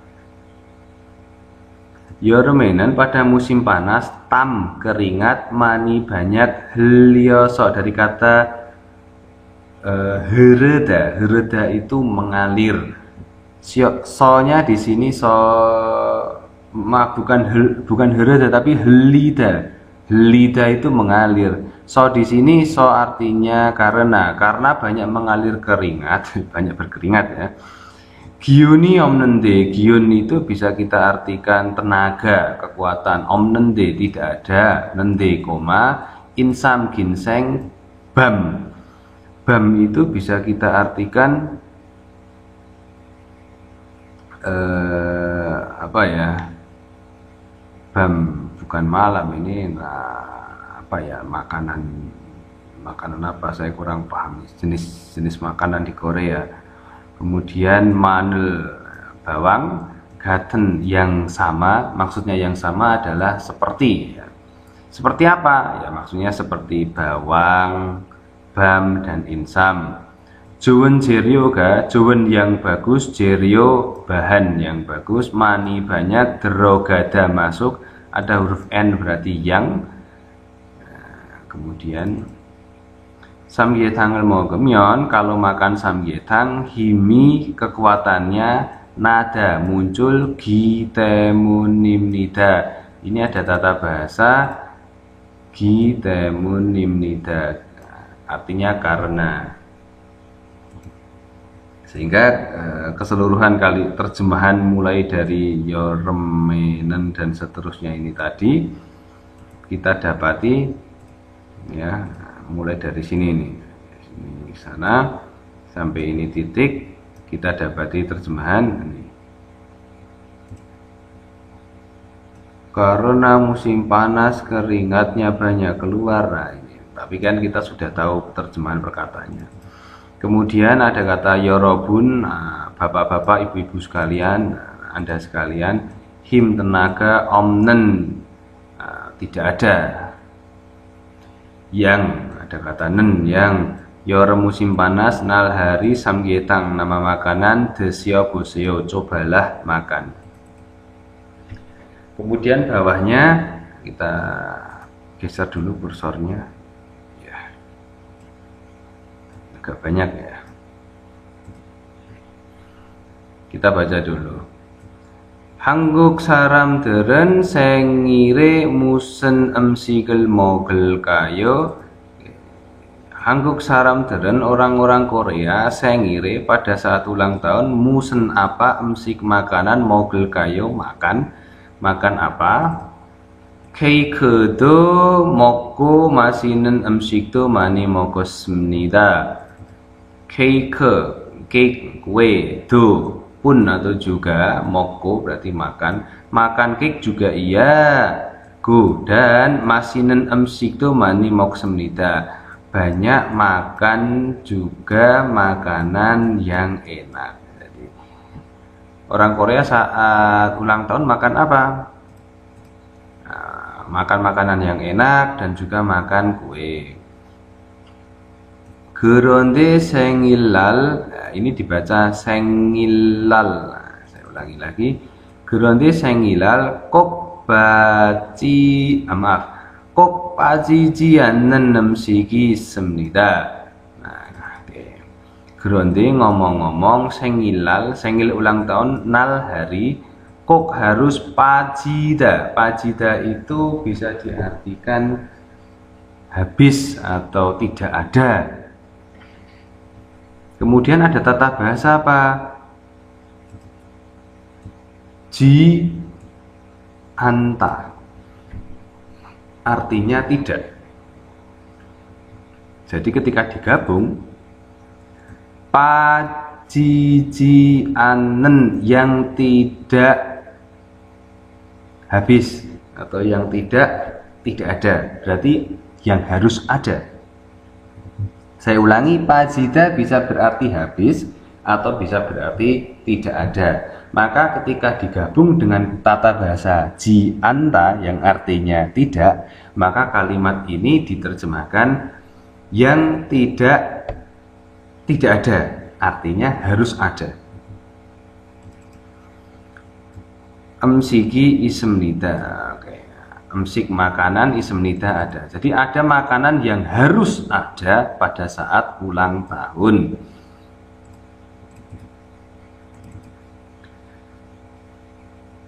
여름에는 pada musim panas, tam keringat, mani banyak, 흘려서 dari kata hereda itu mengalir. So-nya di sini bukan hereda tapi helida itu mengalir. So di sini artinya karena banyak mengalir keringat, banyak berkeringat ya. Giuni omnende, giun itu bisa kita artikan tenaga, kekuatan. Omnende tidak ada, nende koma, insam ginseng, bam. Bam itu bisa kita artikan apa ya? Bam bukan malam ini, apa ya, makanan apa? Saya kurang paham jenis makanan di Korea. Kemudian manel, bawang, gaten yang sama, maksudnya yang sama adalah seperti ya. Seperti apa? Ya maksudnya seperti bawang, bam, dan insam. Jowen jerio ga, jowen yang bagus, jerio bahan yang bagus, mani banyak, derogada masuk, ada huruf N berarti yang. Kemudian samgyetang을 먹으면, kalau makan samgyetang, himi kekuatannya, nada muncul, gi temunimnida. Ini ada tata bahasa gi temunimnida, artinya karena. Sehingga keseluruhan kali terjemahan mulai dari yoremenen dan seterusnya ini tadi kita dapati ya, mulai dari sini nih, sini sana sampai ini titik, kita dapati terjemahan ini. Karena musim panas keringatnya banyak keluar. Nah, ini. Tapi kan kita sudah tahu terjemahan perkataannya. Kemudian ada kata yorobun, bapak-bapak, ibu-ibu sekalian, Anda sekalian, him tenaga, omnen tidak ada, yang ada kata nen yang, yor musim panas, nal hari, samgyetang nama makanan, desyo boseo cobalah makan. Kemudian bawahnya kita geser dulu kursornya ya, agak banyak ya, kita baca dulu. 한국 사람들은 생일에 무슨 음식을 먹을까요? Hangguk saramderen, orang-orang Korea, sengire pada saat ulang tahun, musen apa, emsik makanan, mogel kayo makan apa? 케이크도 먹고 마시는 음식도 많이 먹었습니다. 케이크, kue, do, pun atau juga, 먹고 berarti makan cake juga iya, go, dan 마시는 음식도 많이 먹습니다. Banyak makan juga makanan yang enak. Jadi orang Korea saat ulang tahun makan apa? makan makanan yang enak dan juga makan kue. Geronde sengilal, nah, ini dibaca sengilal. Nah, saya ulangi lagi. Geronde sengilal kok kok pajijian sigi semnida. Nah, oke. Geronde ngomong-ngomong sengil ulang tahun nal hari, kok harus pajida. Pajida itu bisa diartikan habis atau tidak ada. Kemudian ada tata bahasa apa? Ji anta, artinya tidak. Jadi ketika digabung, pajijianen yang tidak habis atau yang tidak ada, berarti yang harus ada. Saya ulangi, pajida bisa berarti habis atau bisa berarti tidak ada. Maka ketika digabung dengan tata bahasa ji anta yang artinya tidak, maka kalimat ini diterjemahkan yang tidak ada, artinya harus ada. Emsiki ismnida. Oke. Emsik makanan, ismnida ada. Jadi ada makanan yang harus ada pada saat ulang tahun.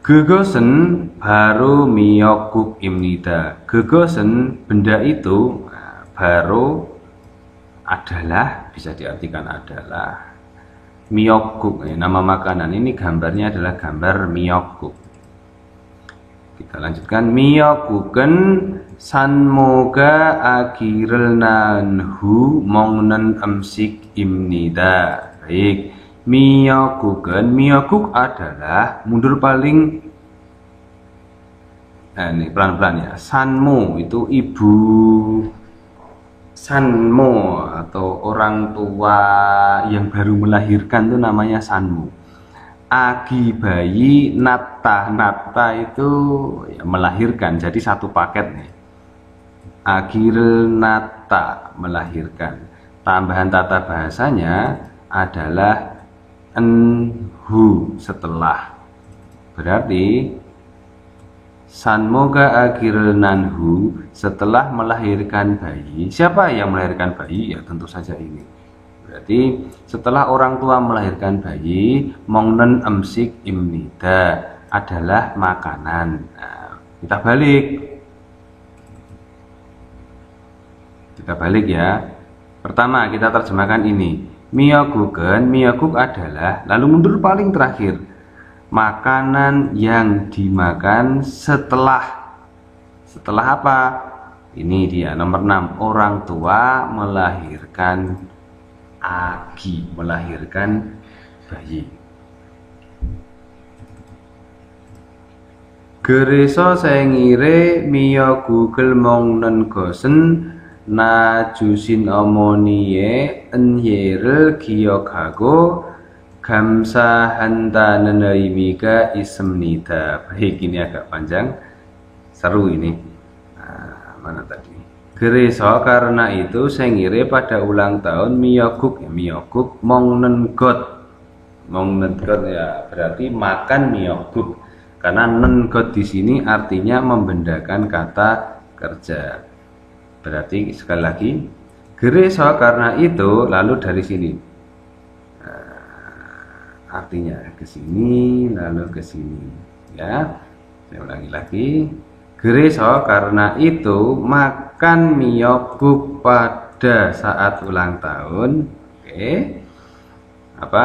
Gegosen baru miyokuk imnida. Gegosen benda itu, baru adalah, bisa diartikan adalah. Miyokuk, nama makanan ini gambarnya adalah gambar miyokuk. Kita lanjutkan. Miyokuken sanmoga akirel nanhu mongnen emsik imnida. Baik. Miyokuk adalah mundur paling ini pelan-pelan ya. Sanmo itu ibu, sanmo atau orang tua yang baru melahirkan itu namanya sanmo. Agi bayi nata itu ya, melahirkan, jadi satu paket nih. Agirel nata melahirkan. Tambahan tata bahasanya adalah enhu setelah. Berarti sanmoga akhiril nanhu setelah melahirkan bayi. Siapa yang melahirkan bayi? Ya tentu saja ini. Berarti setelah orang tua melahirkan bayi, mongnen emsik imnida adalah makanan. Nah, kita balik ya. Pertama kita terjemahkan ini. Miyokuk adalah, lalu mundur paling terakhir, makanan yang dimakan setelah apa? Ini dia nomor 6, orang tua melahirkan agi, melahirkan bayi. Gereso sengire miyokugel mongnen gosen na jusin omoniye enyerel giyokhago gamsa hanta nenaimika ismnida. Baik, ini agak panjang, seru ini. Nah, mana tadi? Gereso karena itu sengire pada ulang tahun miyokuk mongnen got ya berarti makan miyokuk, karena nengot di sini artinya membendakan kata kerja. Berarti sekali lagi, gereso karena itu, lalu dari sini artinya ke sini lalu ke sini ya. Saya ulangi lagi, gereso karena itu makan miyokuk pada saat ulang tahun. Oke, apa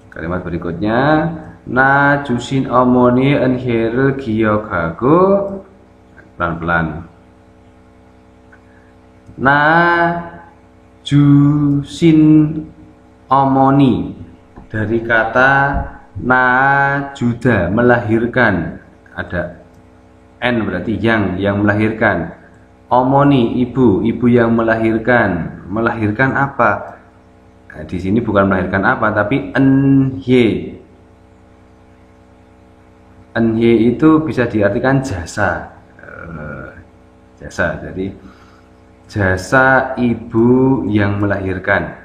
kalimat berikutnya? Na jusin omoni enherel giyokhago, pelan-pelan. Na jusin omoni dari kata na juda melahirkan, ada n berarti yang melahirkan. Omoni ibu yang melahirkan apa? Nah, di sini bukan melahirkan apa tapi enye Enhe itu bisa diartikan jasa. Jasa. Jadi jasa ibu yang melahirkan.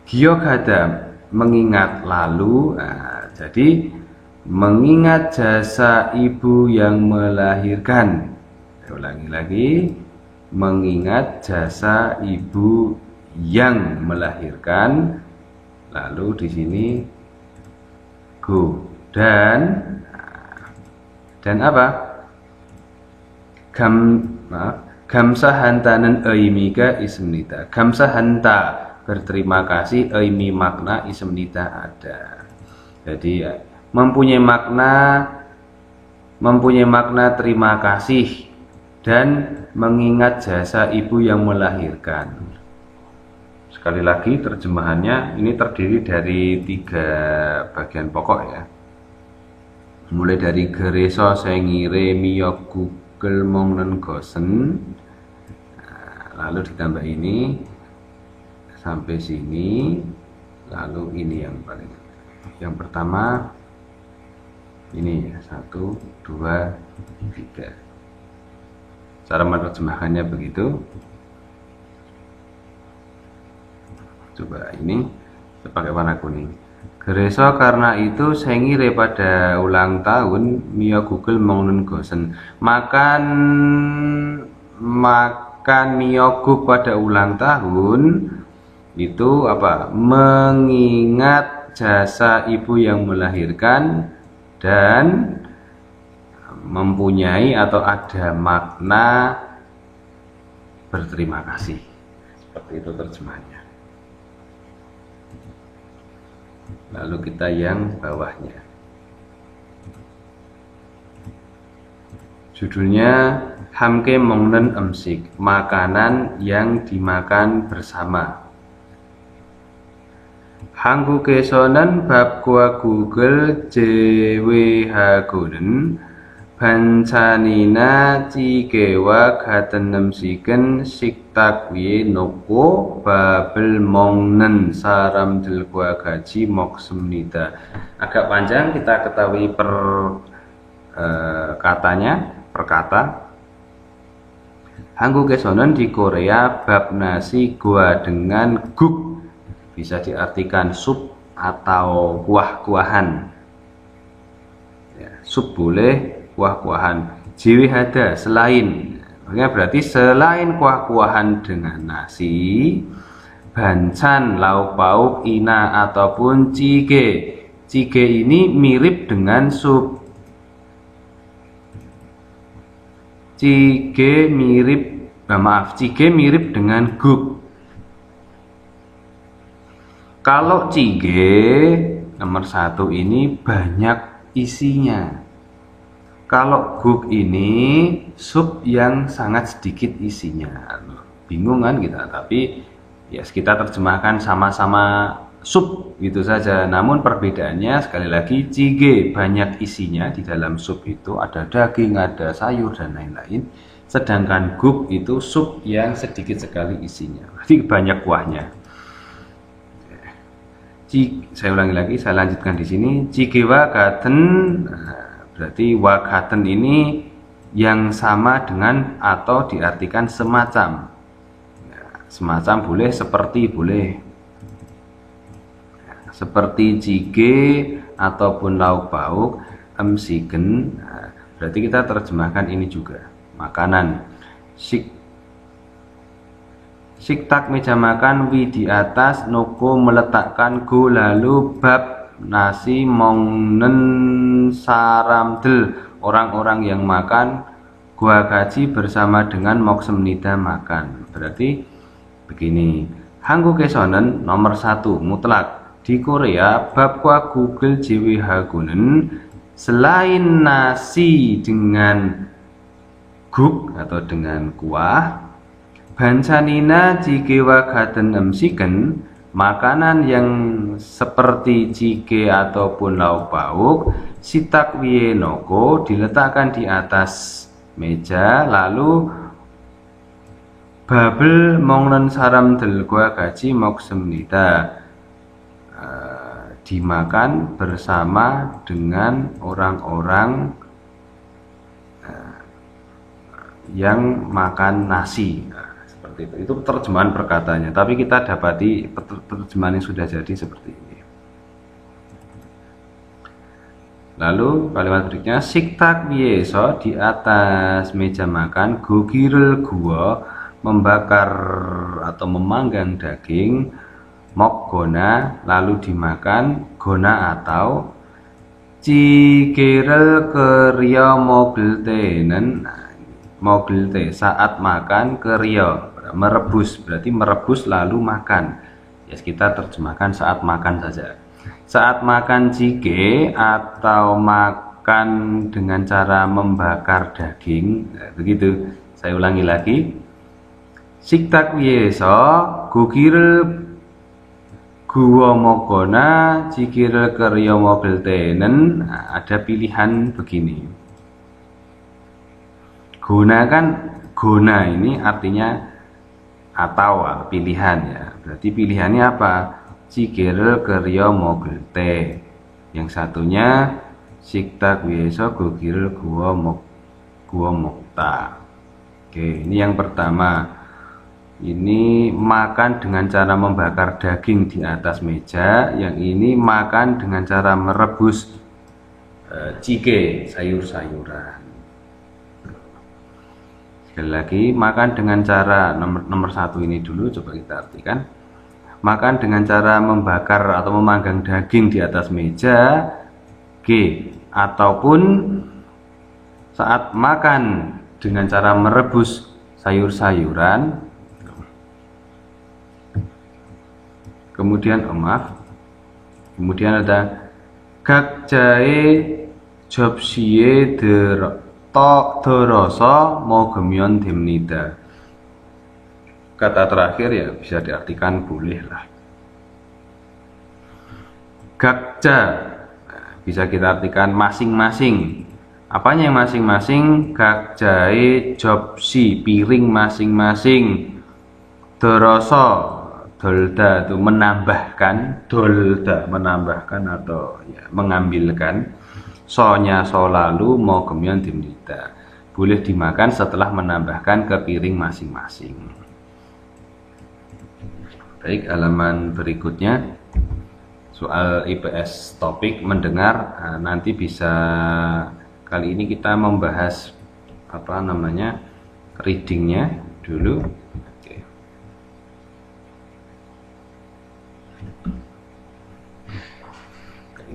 Gyokada mengingat lalu. Jadi mengingat jasa ibu yang melahirkan. Saya ulangi lagi, mengingat jasa ibu yang melahirkan. Lalu di sini go dan apa? Gamsahantanen eimiga ismnita. Gamsahanta berterima kasih, eimi makna, ismnita ada. Jadi mempunyai makna terima kasih dan mengingat jasa ibu yang melahirkan. Sekali lagi terjemahannya ini terdiri dari 3 bagian pokok ya. Mulai dari gereso sengire miyo gugel mongnen gosen, lalu ditambah ini sampai sini, lalu ini yang pertama ini 1, 2, 3. Cara menerjemahkannya begitu. Coba ini saya pakai warna kuning. Gereso karena itu sengire pada ulang tahun mio Google mongnen gosen. Makan miyoguk pada ulang tahun itu apa? Mengingat jasa ibu yang melahirkan dan mempunyai atau ada makna berterima kasih. Seperti itu terjemahannya. Lalu kita yang bawahnya. Judulnya Hamke Mongnen Emsik, makanan yang dimakan bersama. Hanggu kesonen bab gua Google jwhagonen bancanina cigewa gatenem siken siktakwi noko babel mongnen saram delgua gaji moksemnida. Agak panjang, kita ketahui perkata. Hanggu kesonen di Korea bab nasi gua dengan guk bisa diartikan sup atau kuah-kuahan ya, sup boleh, kuah-kuahan. Jiwihada selain, makanya berarti selain kuah-kuahan dengan nasi, bancan, lauk pauk, ina ataupun cige. Cige ini mirip dengan sup. Cige mirip dengan guk. Kalau cige nomor 1 ini banyak isinya. Kalau guk ini sup yang sangat sedikit isinya. Bingung kan kita, tapi ya kita terjemahkan sama-sama sup gitu saja. Namun perbedaannya sekali lagi, cige banyak isinya, di dalam sup itu ada daging, ada sayur dan lain-lain. Sedangkan guk itu sup yang sedikit sekali isinya, berarti banyak kuahnya. Saya ulangi lagi, saya lanjutkan di sini. Cigewa gaten, berarti wagaten ini yang sama dengan atau diartikan semacam. Semacam boleh, seperti boleh. Seperti cige ataupun lauk pauk, emsigen. Berarti kita terjemahkan ini juga makanan. Siktak meja makan, wi di atas, noko meletakkan, go lalu, bab nasi, mongnen saramdel orang-orang yang makan, gua gaji bersama dengan moksemnida makan. Berarti begini, hanggu kesonen nomor 1 mutlak di Korea bab gua Google jwhagonen selain nasi dengan guk atau dengan kuah, bancanina jigewa gaten emsiken makanan yang seperti cige ataupun lauk pauk, sitak wienoko diletakkan di atas meja, lalu babel mongnen saram delgua gaji moksemnida. dimakan bersama dengan orang-orang yang makan nasi. Nah, seperti itu terjemahan perkataannya, tapi kita dapati terjemahan yang sudah jadi seperti ini. Lalu kalimat berikutnya, siktak biasa di atas meja makan, gogirel gua membakar atau memanggang daging, mok gona lalu dimakan, gona atau cikirel keria mogeltenen, mogelte saat makan, keria merebus, berarti merebus lalu makan. Ya, kita terjemahkan saat makan saja. Saat makan jike atau makan dengan cara membakar daging, nah, begitu. Saya ulangi lagi. Siktak biasa gogirel gua mogona jikirel kerya mogeltenen. Nah, ada pilihan begini. Guna kan, guna ini artinya atau pilihan ya. Berarti pilihannya apa? Jikirel kerya mogelte. Yang satunya siktak biasa gogirel gua mokta. Oke, ini yang pertama. Ini makan dengan cara membakar daging di atas meja. Yang ini makan dengan cara merebus cike, sayur-sayuran. Sekali lagi, makan dengan cara nomor satu ini dulu, coba kita artikan. Makan dengan cara membakar atau memanggang daging di atas meja. G. Ataupun saat makan dengan cara merebus sayur-sayuran. Kemudian kemudian ada gakjae 접시에 들어서 먹으면 됩니다. Kata terakhir ya bisa diartikan boleh lah. Gakja bisa kita artikan masing-masing. Apanya yang masing-masing? Gakjae 접시, piring masing-masing. 들어서, dolda itu menambahkan, dolda menambahkan atau ya, mengambilkan. Sonya so lalu mau kemudian dimnida, boleh dimakan setelah menambahkan ke piring masing-masing. Baik, halaman berikutnya soal IPS topik mendengar. Nah, nanti bisa, kali ini kita membahas apa namanya readingnya dulu.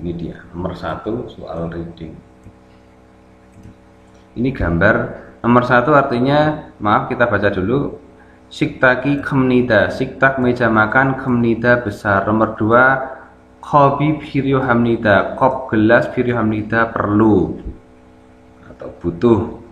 Ini dia nomor 1 soal reading. Ini gambar nomor 1 artinya, maaf kita baca dulu. Siktaki kemnida, siktak meja makan, kemnida besar. Nomor 2 kopi piryo hamnida, kop gelas piryo hamnida perlu atau butuh.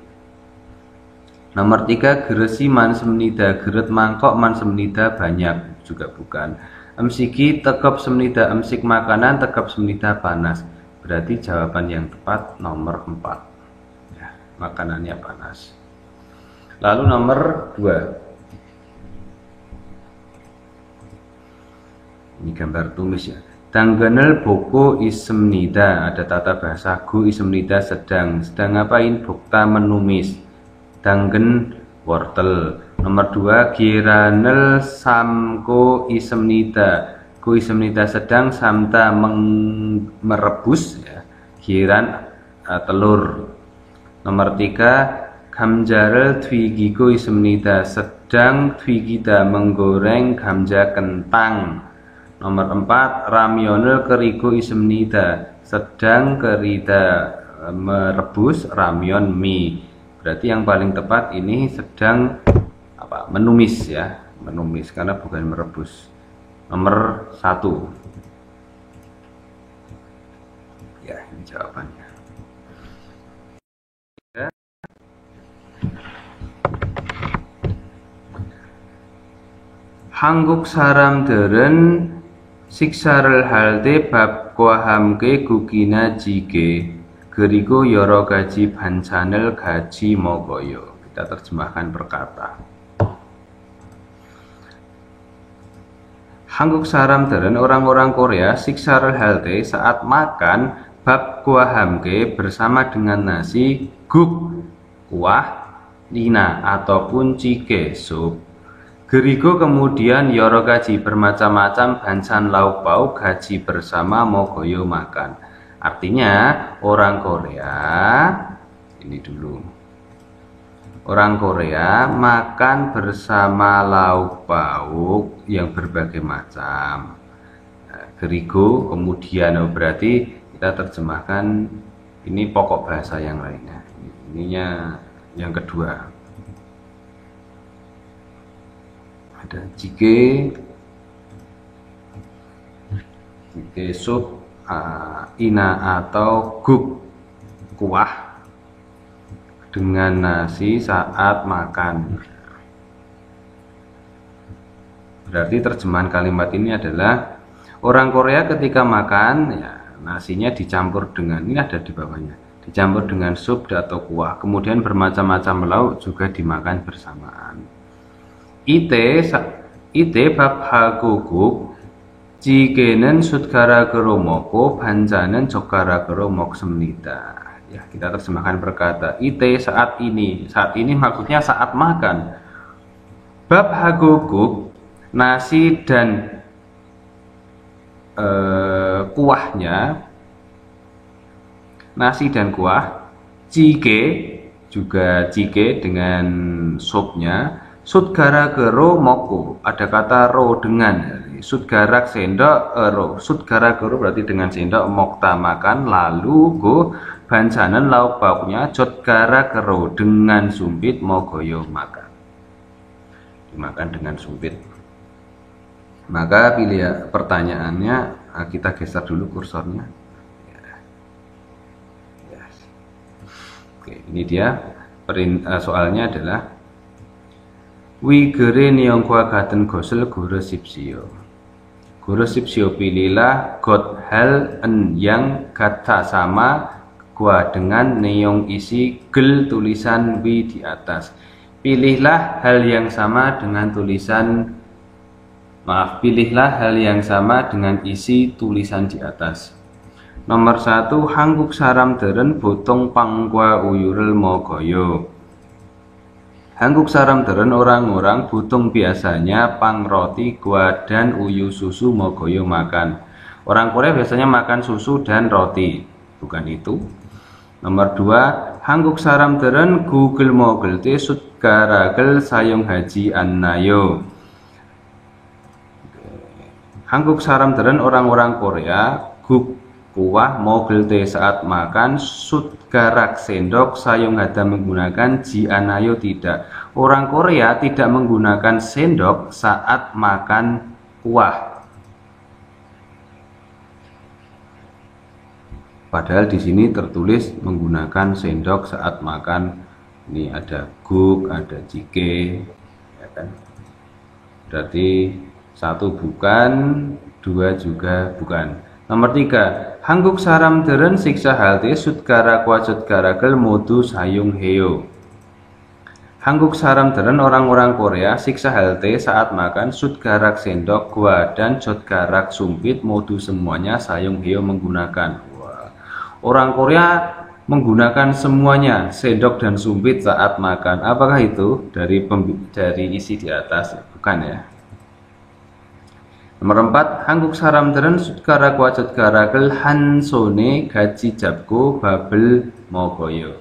Nomor 3 geresi man semnida, geret mangkok man semnida banyak, juga bukan. Emsiki tekap semnida, emsik makanan tekap semnida panas. Berarti jawaban yang tepat nomor 4 ya, makanannya panas. Lalu nomor 2, ini gambar tumis ya. Tangganel boko isemnida, ada tata bahasa gu isemnida sedang. Sedang ngapain? Bukta menumis. Tanggen wortel. Nomor 2 giranel samko isemnida, ku isemnida sedang, samta merebus ya, giran telur. Nomor 3 gamjarel dwigiku isemnida, sedang dwigida menggoreng gamja kentang. Nomor 4 ramyonel keriku isemnida, sedang kerida merebus ramyon mie. Berarti yang paling tepat ini sedang menumis ya, menumis karena bukan merebus. Nomor 1 ya, ini jawabannya. 한국 사람들은 식사를 할 때 밥과 함께 국이나 찌개 그리고 여러 가지 반찬을 같이 먹어요. Kita terjemahkan perkata. Hangguk saramdaren orang-orang Korea siksarel halte saat makan bab kuah hamge bersama dengan nasi, guk, kuah, nina ataupun cike, sup. Gerigo kemudian yoro gaji bermacam-macam bancan lauk pauk gaji bersama mogoyo makan. Artinya orang Korea, ini dulu. Orang Korea makan bersama lauk pauk yang berbagai macam. Gerigo kemudian, berarti kita terjemahkan ini pokok bahasa yang lainnya. Ininya yang kedua. Ada jike, sup, ina atau guk, kuah dengan nasi saat makan. Berarti terjemahan kalimat ini adalah orang Korea ketika makan, ya, nasinya dicampur dengan, ini ada di bawahnya, dicampur dengan sup atau kuah, kemudian bermacam-macam lauk juga dimakan bersamaan. Ite bab haguguk jigenen sutgaragero moko banjanen joggaragero moksemnida. Ya, kita terjemahkan berkata, ite saat ini maksudnya saat makan. Bab haguguk, nasi dan kuahnya, nasi dan kuah, jike juga jike dengan supnya, sutgaragero moko, ada kata ro dengan, sutgarak sendok ro, sutgaragero berarti dengan sendok, mokta makan, lalu go bancanan lauk pauknya, jotgaragero dengan sumpit, mogoyo makan, dimakan dengan sumpit. Maka pilih pertanyaannya, kita geser dulu kursornya. Yes. Oke, ini dia soalnya adalah Wigere niongkwa gaten gosel guru sipsio. Guru sipsio pilihlah got hal en yang kata sama gua dengan neong isi gel tulisan wi di atas. Pilihlah hal yang sama dengan tulisan, pilihlah hal yang sama dengan isi tulisan di atas. Nomor 1, hangguk saramderen botong pangkwa uyurel mogoyo. Hangguk saramderen orang-orang butung biasanya pang roti, gua dan uyu susu mogoyo makan. Orang Korea biasanya makan susu dan roti, bukan itu. Nomor 2, hangguk saramderen gugel mogel te sutgaragel sayong haji annayo. Hangguk saramderen orang-orang Korea, guk kuah, mogel te saat makan, sutgarak sendok, sayong hada menggunakan, ji anayo tidak. Orang Korea tidak menggunakan sendok saat makan kuah. Padahal di sini tertulis menggunakan sendok saat makan. Ini ada guk, ada jike, ya kan? Berarti 1 bukan, 2 juga bukan. Nomor 3, hangguk saramderen siksa halte sutgarakwa sutgaragel modu sayung heo. Hangguk saramderen orang-orang Korea siksa halte saat makan, sutgarak sendok, gua dan jotgarak sumpit, modu semuanya, sayung heo menggunakan. Orang Korea menggunakan semuanya, sendok dan sumpit saat makan. Apakah itu dari isi di atas? Bukan, ya. Nomor 4, hangguk saramderen sutgarakwa sutgaragel hansone gaji japko babel mogoyo.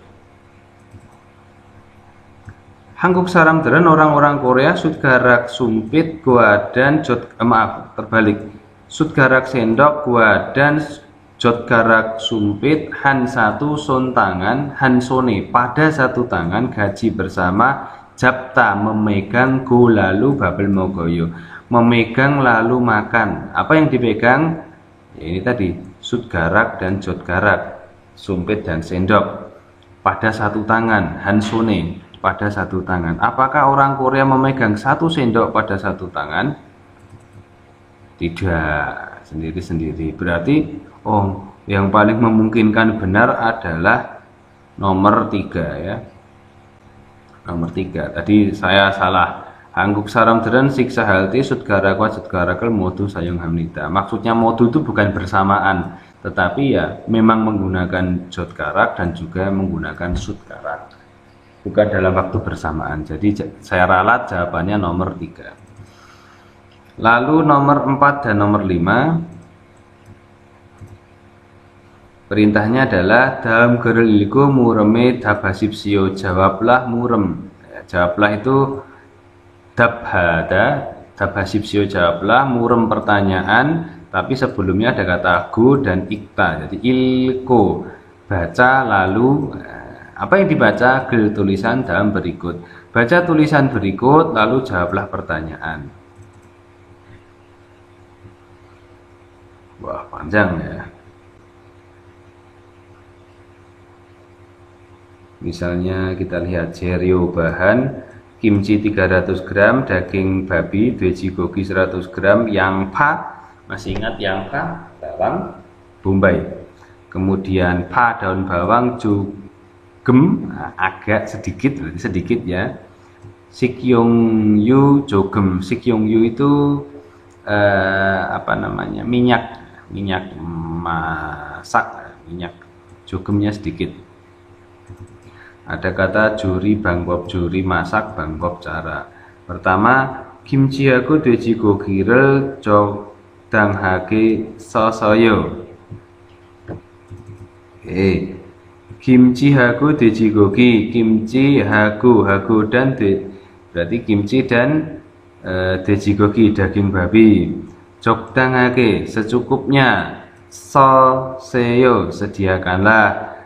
Hangguk saramderen orang-orang Korea sutgarak sumpit, gua dan sutgarak sendok, gua dan jotgarak sumpit, han 1 son tangan, hansone pada 1 tangan, gaji bersama, japta memegang, go lalu babel mogoyo memegang lalu makan. Apa yang dipegang? Ya, ini tadi sutgarak dan jotgarak, sumpit dan sendok pada 1 tangan, hansone pada 1 tangan. Apakah orang Korea memegang 1 sendok pada 1 tangan? Tidak, sendiri-sendiri. Berarti yang paling memungkinkan benar adalah nomor 3, ya. Nomor 3. Tadi saya salah Hangguk saramderen siksa halti sudgarakwat sudgarakel modu sayung hamnida. Maksudnya modu itu bukan bersamaan, tetapi ya memang menggunakan jodkarak dan juga menggunakan sudkarak, bukan dalam waktu bersamaan. Jadi saya ralat jawabannya nomor 3. Lalu nomor 4 dan nomor 5, perintahnya adalah dalam gerel iku mureme dabasipsio, jawablah murem. Jawablah itu dabhada, dabasipsio jawablah, murem pertanyaan, tapi sebelumnya ada kata go dan ikta. Jadi ilko baca, lalu apa yang dibaca? Gel tulisan dalam berikut. Baca tulisan berikut lalu jawablah pertanyaan. Wah, panjang ya. Misalnya kita lihat jerio bahan kimchi 300 gram, daging babi, dwejigogi 100 gram, yangpa, masih ingat yangpa? Bawang bombay. Kemudian pa daun bawang, jogem, agak sedikit, berarti sedikit ya. Sikyongyu jogem. Sikyongyu itu minyak masak, minyak jogemnya sedikit. Ada kata juri bangbob, juri masak bangbob cara. Pertama, kimchi haku dwejigogi rel jogdanghake sosoyo. Kimchi haku dwejigogi, kimchi haku dan berarti kimchi dan dwejigogi daging babi. Jogdanghake secukupnya, soseyo sediakanlah.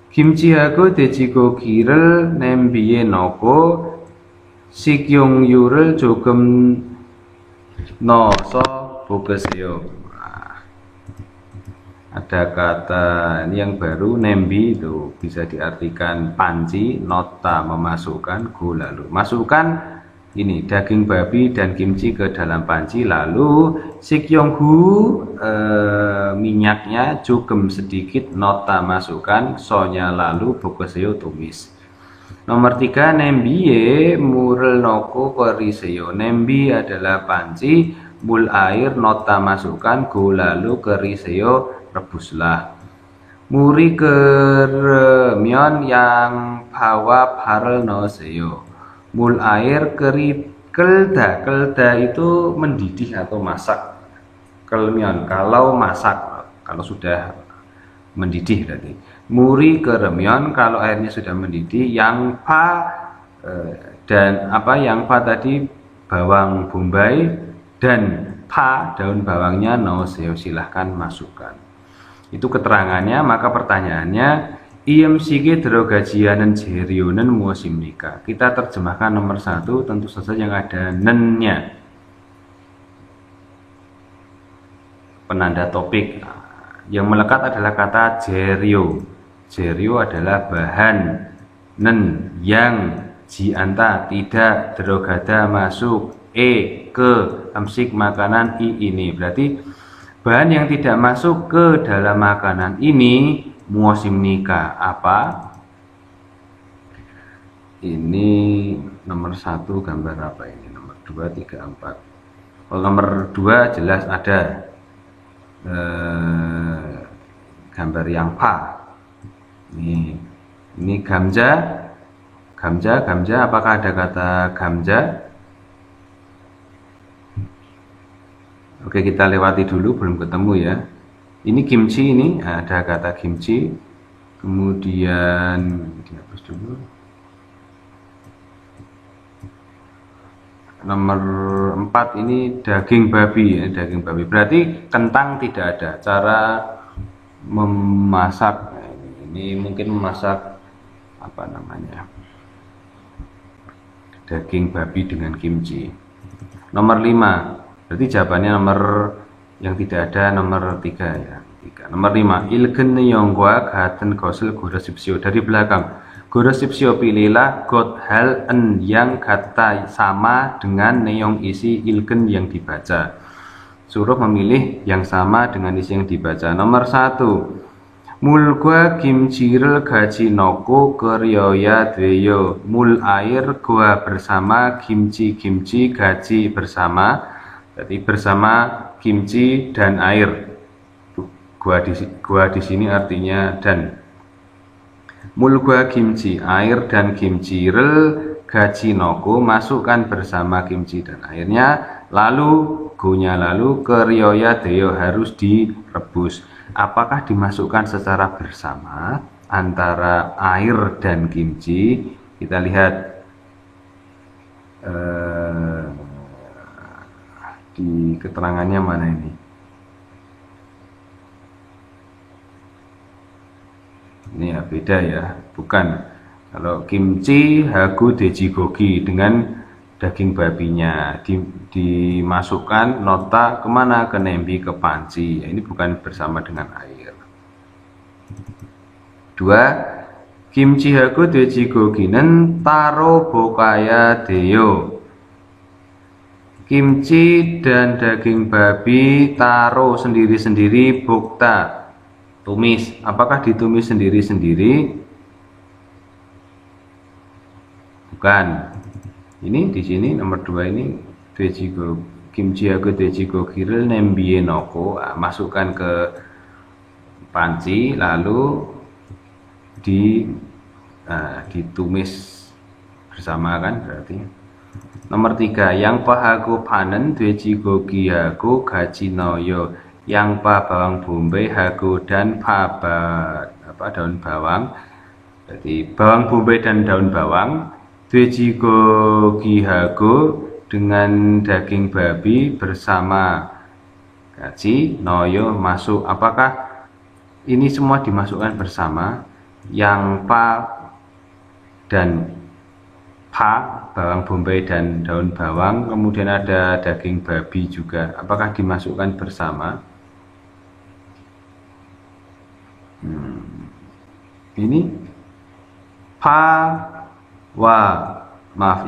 Kimchi haku dwejigogi rel nembiye noko, sikyongyurel jogem no so bogeseo. Ada kata ini yang baru, nembi itu bisa diartikan panci, nota memasukkan, go lalu masukkan ini daging babi dan kimchi ke dalam panci, lalu sikyonghu minyaknya, jugem sedikit, nota masukkan, sonya lalu, bogeseo tumis. Nomor 3, nembiye murel noko keriseo. Nembi adalah panci, mul air, nota masukkan, go lalu, keriseo rebuslah. Muri keremion yang bawa parel noseo. Mul air kelda itu mendidih atau masak. Kelmion kalau masak, kalau sudah mendidih berarti. Muri keremion kalau airnya sudah mendidih. Yang pa dan apa yang pa tadi bawang bombay, dan pa daun bawangnya noseo, silahkan masukkan. Itu keterangannya. Maka pertanyaannya, IMCG derogajianen jerionen muosimnika. Kita terjemahkan nomor 1, tentu saja yang ada nennya, penanda topik. Yang melekat adalah kata jerio. Jerio adalah bahan, nen yang, jianta tidak, derogada masuk, ke amsik makanan, ini. Berarti bahan yang tidak masuk ke dalam makanan ini muosimnika. Apa? Ini nomor 1 gambar apa ini? Nomor 2, 3, 4. Kalau nomor 2 jelas ada gambar yang pa. Ini gamja. Apakah ada kata gamja? Oke, kita lewati dulu, belum ketemu ya. Ini kimchi, ini ada kata kimchi. Kemudian dihapus dulu. Nomor 4 ini daging babi, daging babi. Berarti kentang tidak ada. Cara memasak, ini mungkin memasak apa namanya? Daging babi dengan kimchi. Nomor 5. Berarti jawabannya nomor yang tidak ada nomor 3 ya. 3. Nomor 5, ilgen yongwa gaten gosel gorosipsio. Dari belakang, gorosipsio pilihlah got hal en yang kata sama dengan neong isi ilgen yang dibaca. Suruh memilih yang sama dengan isi yang dibaca. Nomor 1, 물과 김치를 같이 넣고 끓여야 돼요. 물 air gua bersama kimchi 같이 bersama. Berarti bersama kimchi dan air. Gua di sini artinya dan. Mulgwa kimchi air dan kimchi gachinoko masukkan bersama kimchi dan airnya, lalu keryoya deo harus direbus. Apakah dimasukkan secara bersama antara air dan kimchi? Kita lihat di keterangannya mana ini. Ini ya beda ya, bukan. Kalau kimchi hagu dejigogi dengan daging babinya dimasukkan nota kemana, ke nembi, ke panci. Ini bukan bersama dengan air. 2. Kimchi hagu dejigogi는 taro bokaya deo. Kimchi dan daging babi taro sendiri-sendiri, bokta tumis. Apakah ditumis sendiri-sendiri? Bukan. Ini di sini nomor 2 ini dejigo kimchi hago dejigo kiril nembie noko, masukkan ke panci lalu ditumis bersama kan berarti. Nomor 3, yang pahago panen dejigo gihago gachinoyo. Yang pa bawang bombay, hago dan pa daun bawang. Jadi bawang bombay dan daun bawang. Dejigo gihago dengan daging babi bersama gaji noyo masuk. Apakah ini semua dimasukkan bersama? Yang pa dan pa bawang bombay dan daun bawang, kemudian ada daging babi juga. Apakah dimasukkan bersama? Ini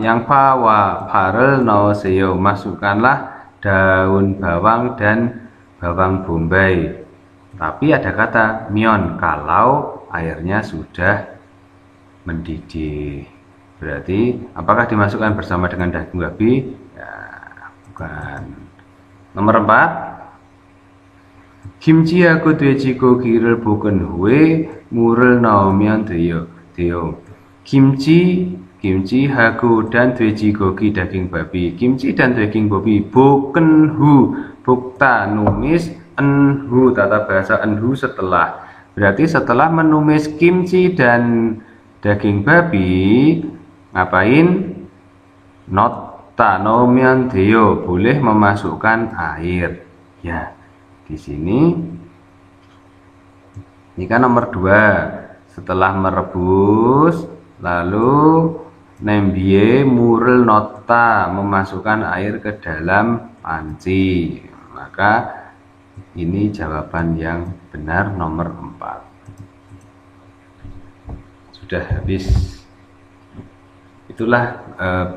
yang parel naoseo, masukkanlah daun bawang dan bawang bombay. Tapi ada kata mion, kalau airnya sudah mendidih. Berarti apakah dimasukkan bersama dengan daging babi? Ya, bukan. Nomor 4, 김치 하고 돼지고기를 볶은 후에 물을 넣으면 돼요. Kimchi hago dan 돼지고기 daging babi. Kimchi dan daging babi 볶은 hu, bukta numis, enhu tata bahasa enhu setelah. Berarti setelah menumis kimchi dan daging babi, ngapain? Nota nomian deo, boleh memasukkan air. Ya. Di sini ini kan nomor 2, setelah merebus lalu nembie murel nota, memasukkan air ke dalam panci. Maka ini jawaban yang benar nomor 4. Sudah habis. Itulah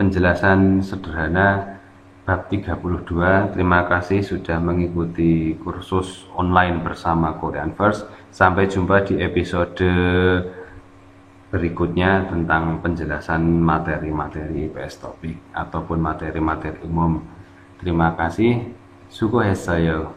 penjelasan sederhana bab 32. Terima kasih sudah mengikuti kursus online bersama Korean First. Sampai jumpa di episode berikutnya tentang penjelasan materi-materi IPS topik ataupun materi-materi umum. Terima kasih. Sukoheseo.